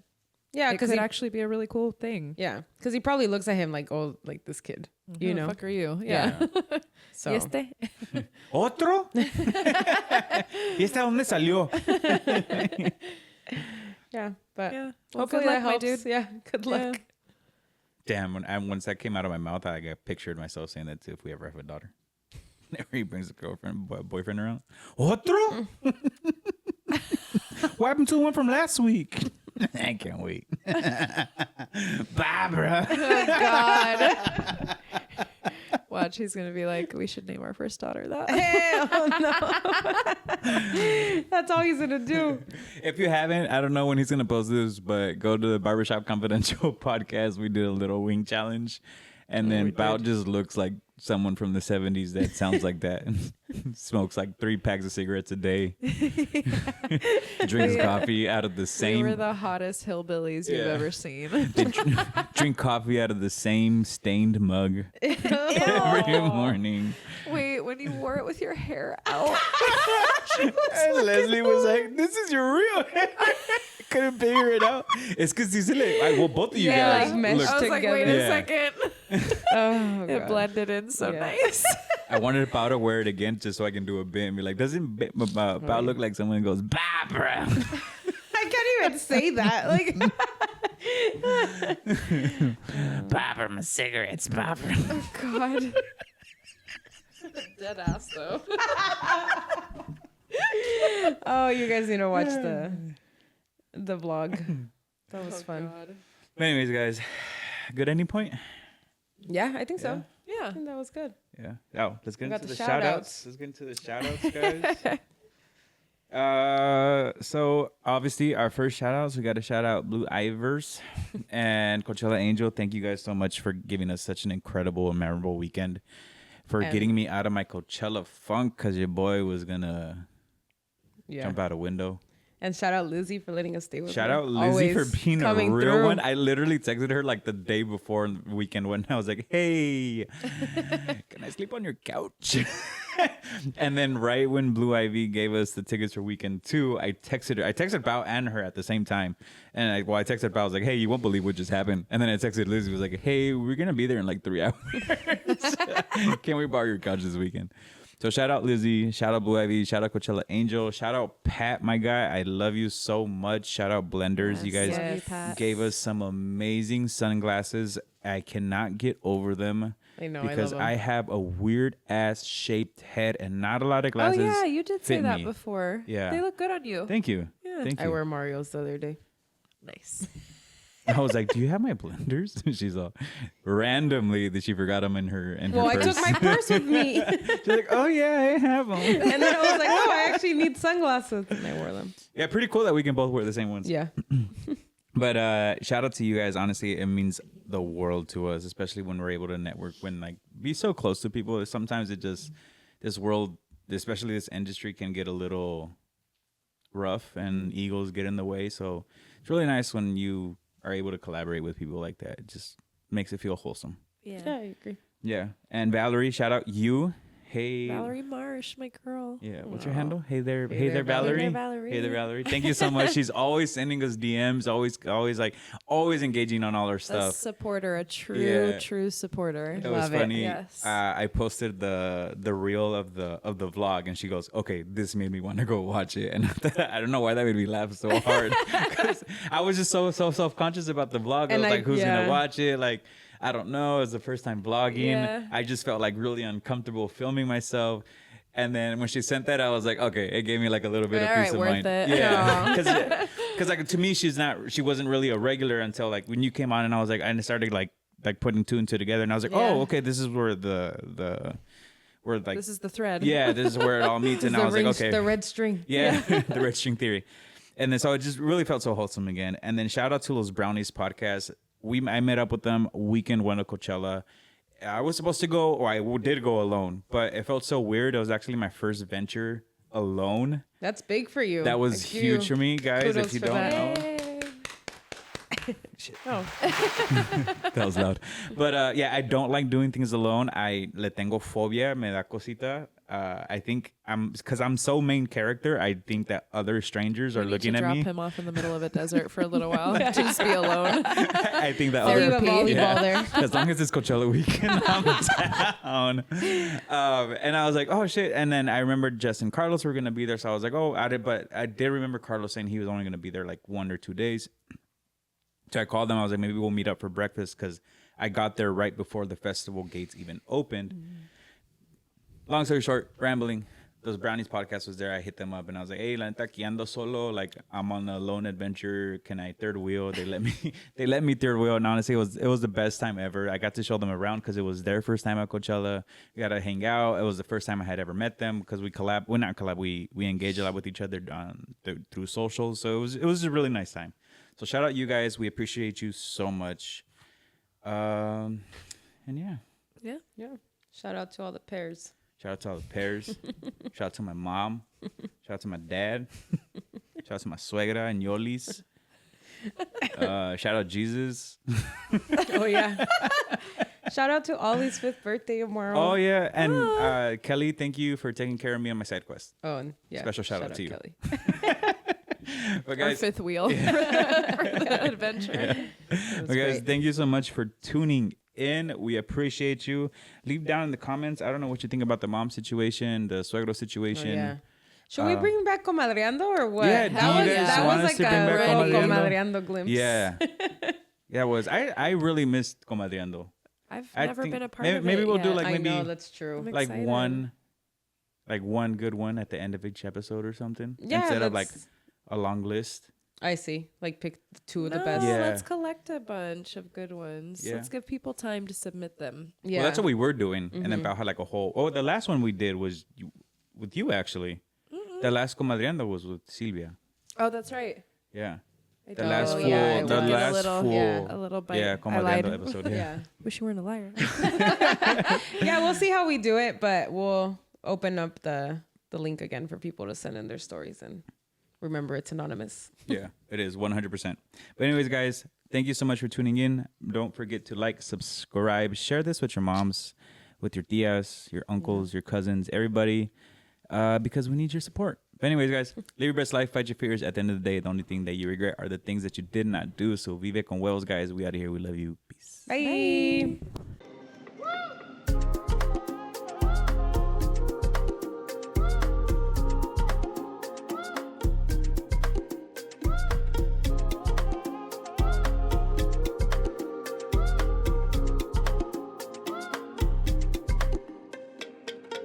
Yeah, it because could he actually be a really cool thing. Yeah, because he probably looks at him like, oh, like this kid, Who you the know? fuck are you? Yeah. So ¿Y este? ¿Otro? ¿Y esta dónde salió? yeah, but Yeah. Well, hopefully good luck, that my helps. dude. Yeah, good luck. Damn! Once that came out of my mouth, I got pictured myself saying that too. If we ever have a daughter, whenever he brings a boyfriend around, ¿Otro? What happened to the one from last week? I can't wait. Barbara. God. Watch, he's going to be like, we should name our first daughter that. Hell no. That's all he's gonna do. If you haven't, I don't know when he's gonna post this, but go to the Barbershop Confidential podcast. We did a little wing challenge, and then Bout just looks like someone from the 70s that sounds like that. Smokes like 3 packs of cigarettes a day. Drinks coffee out of the same. We were the hottest hillbillies you've ever seen. They drink coffee out of the same stained mug every morning. Wait, when you wore it with your hair out. And Leslie was like, "This is your real hair." Couldn't figure it out. It's because well, both of you guys like meshed look. I was like, wait Yeah. a second. Oh, It God. blended in so Yeah. nice. I wanted Pao to wear it again just so I can do a bit and be like, doesn't Pao look like someone who goes, Barbara? I can't even say that. Like, Barbara, my cigarettes, Barbara. God. Dead ass though. oh, you guys need to watch the vlog. That was fun. God. But anyways, guys, good ending point? Yeah, I think so. Yeah. I think that was good. Yeah. Oh, let's get We got into the the shout outs. shout-outs. Let's get into the shout outs, guys. So obviously our first shout outs, we got to shout out Blue Ivers and Coachella Angel. Thank you guys so much for giving us such an incredible and memorable weekend, for And- getting me out of my Coachella funk, because your boy was gonna Yeah. jump out a window. And shout out Lizzie for letting us stay with Shout her. out Lizzie for Always being a coming real through. one. I literally texted her like the day before the weekend when I was like, "Hey, can I sleep on your couch?" And then right when Blue Ivy gave us the tickets for weekend 2, I texted her. I texted Bao and her at the same time. And I texted Bao. I was like, "Hey, you won't believe what just happened." And then I texted Lizzie. Was like, "Hey, we're gonna be there in like 3 hours. Can we borrow your couch this weekend?" So shout out Lizzie, shout out Blue Ivy, shout out Coachella Angel, shout out Pat, my guy. I love you so much. Shout out Blenders. You guys Love you, Pat. gave us some amazing sunglasses. I cannot get over them. I know, because I love 'em. I have a weird ass shaped head and not a lot of glasses. Oh yeah, you did say fit that me. before. Yeah. They look good on you. Thank you. Yeah. Thank you. I wear Mario's the other day. Nice. I was like, "Do you have my blenders?" She's all randomly that she forgot them in her Well, I purse. took my purse with me. She's like, "Oh yeah, I have them." And then I was like, oh, I actually need sunglasses. And I wore them. Yeah, pretty cool that we can both wear the same ones. Yeah. But shout out to you guys. Honestly, it means the world to us, especially when we're able to network, when like be so close to people. Sometimes it just, this world, especially this industry, can get a little rough and egos get in the way. So it's really nice when you are able to collaborate with people like that. It just makes it feel wholesome. Yeah, Yeah. I agree. Yeah. And Valerie, shout out you. Hey. Valerie Marsh, my girl. Yeah, what's your handle? Hey there, Hey there, Valerie. Hey there, Valerie. Hey there, Valerie. Thank you so much. She's always sending us DMs, always engaging on all our A stuff. supporter, a true, Yeah. true supporter. It was Love it. funny. Yes. I posted the reel of the vlog, and she goes, "Okay, this made me want to go watch it." And I don't know why that made me laugh so hard, because I was just so self conscious about the vlog. I And was I- like, "Who's yeah. gonna watch it?" Like, I don't know. It was the first time vlogging. Yeah. I just felt like really uncomfortable filming myself. And then when she sent that, I was like, okay, it gave me like a little bit All of peace right, of worth mind. it. Yeah, because like to me, she wasn't really a regular until like when you came on, and I was like, I started like putting 2 and 2 together, and I was like, Yeah. oh, okay, this is where where like This is the thread. yeah, this is where it all meets, and I was like, okay, The red string. yeah, the red string theory. And then so it just really felt so wholesome again. And then shout out to Los Brownies podcast. I met up with them weekend one of Coachella. I was supposed to go, or I did go alone, but it felt so weird. It was actually my first venture alone. That's big for you. That was Like, huge for me, guys. kudos If you for don't that. know, Oh, that was loud. But yeah, I don't like doing things alone. I le tengo fobia, me da cosita. I think because I'm so main character. I think that other strangers are We need looking to at drop me. him off in the middle of a desert for a little while to just be alone. I think that I'll leave a other volleyball there. As long as it's Coachella weekend, I'm down. And I was like, oh shit. And then I remembered Jess and Carlos were gonna be there, so I was like, oh, but I did remember Carlos saying he was only gonna be there like 1 or 2 days. So I called them. I was like, maybe we'll meet up for breakfast, because I got there right before the festival gates even opened. Long story short, rambling. Those Brownies podcast was there. I hit them up and I was like, hey, la neta, aquí ando solo. Like, I'm on a lone adventure. Can I third wheel? They let me third wheel. And honestly, it was the best time ever. I got to show them around because it was their first time at Coachella. We got to hang out. It was the first time I had ever met them, because we collab. Well, not collab. We engage a lot with each other through socials. So it was a really nice time. So shout out you guys. We appreciate you so much. And yeah. Yeah. yeah. Shout out to all the pairs. Shout out to all the pairs. Shout out to my mom. Shout out to my dad. Shout out to my suegra and Yolis. Shout out Geezuss. Oh yeah. Shout out to Ollie's 5th birthday tomorrow. Oh yeah, and Kelly, thank you for taking care of me on my side quest. Oh, and yeah. Special shout out to you. Kelly. But Our guys, 5th wheel for the adventure. but guys, thank you so much for tuning in. We appreciate you. Leave down in the comments. I don't know what you think about the mom situation, the suegro situation. Oh, yeah. Should we bring back Comadreando or what? Yeah, do you guys that want was us like to bring a back little Comadreando? Comadreando glimpse. Yeah. Yeah, it was. I really missed Comadreando. I've I never think been a part maybe, of it. maybe we'll do yet. like I maybe know, that's true. I'm like excited. one good one at the end of each episode or something. Yeah, Instead of like let's- a long list. I see. Like pick 2 of the No, best. Yeah. let's collect a bunch of good ones. Yeah. Let's give people time to submit them. Yeah. Well, that's what we were doing. And then Pao had like a whole. Oh, the last one we did was with you actually. The last Comadreando was with Sylvia. Oh, that's right. Yeah. I The did. last Oh, full. yeah, it the was. last a little, full. a little bite. Yeah, I lied. Comadreando episode. Yeah. Yeah. Wish you weren't a liar. Yeah, we'll see how we do it, but we'll open up the link again for people to send in their stories, and remember, it's anonymous. Yeah, it is 100%. But anyways, guys, thank you so much for tuning in. Don't forget to like, subscribe, share this with your moms, with your tias, your uncles, your cousins, everybody, because we need your support. But anyways, guys, live your best life, fight your fears. At the end of the day, the only thing that you regret are the things that you did not do. So vive con huevos, guys. We out of here. We love you. Peace. Bye.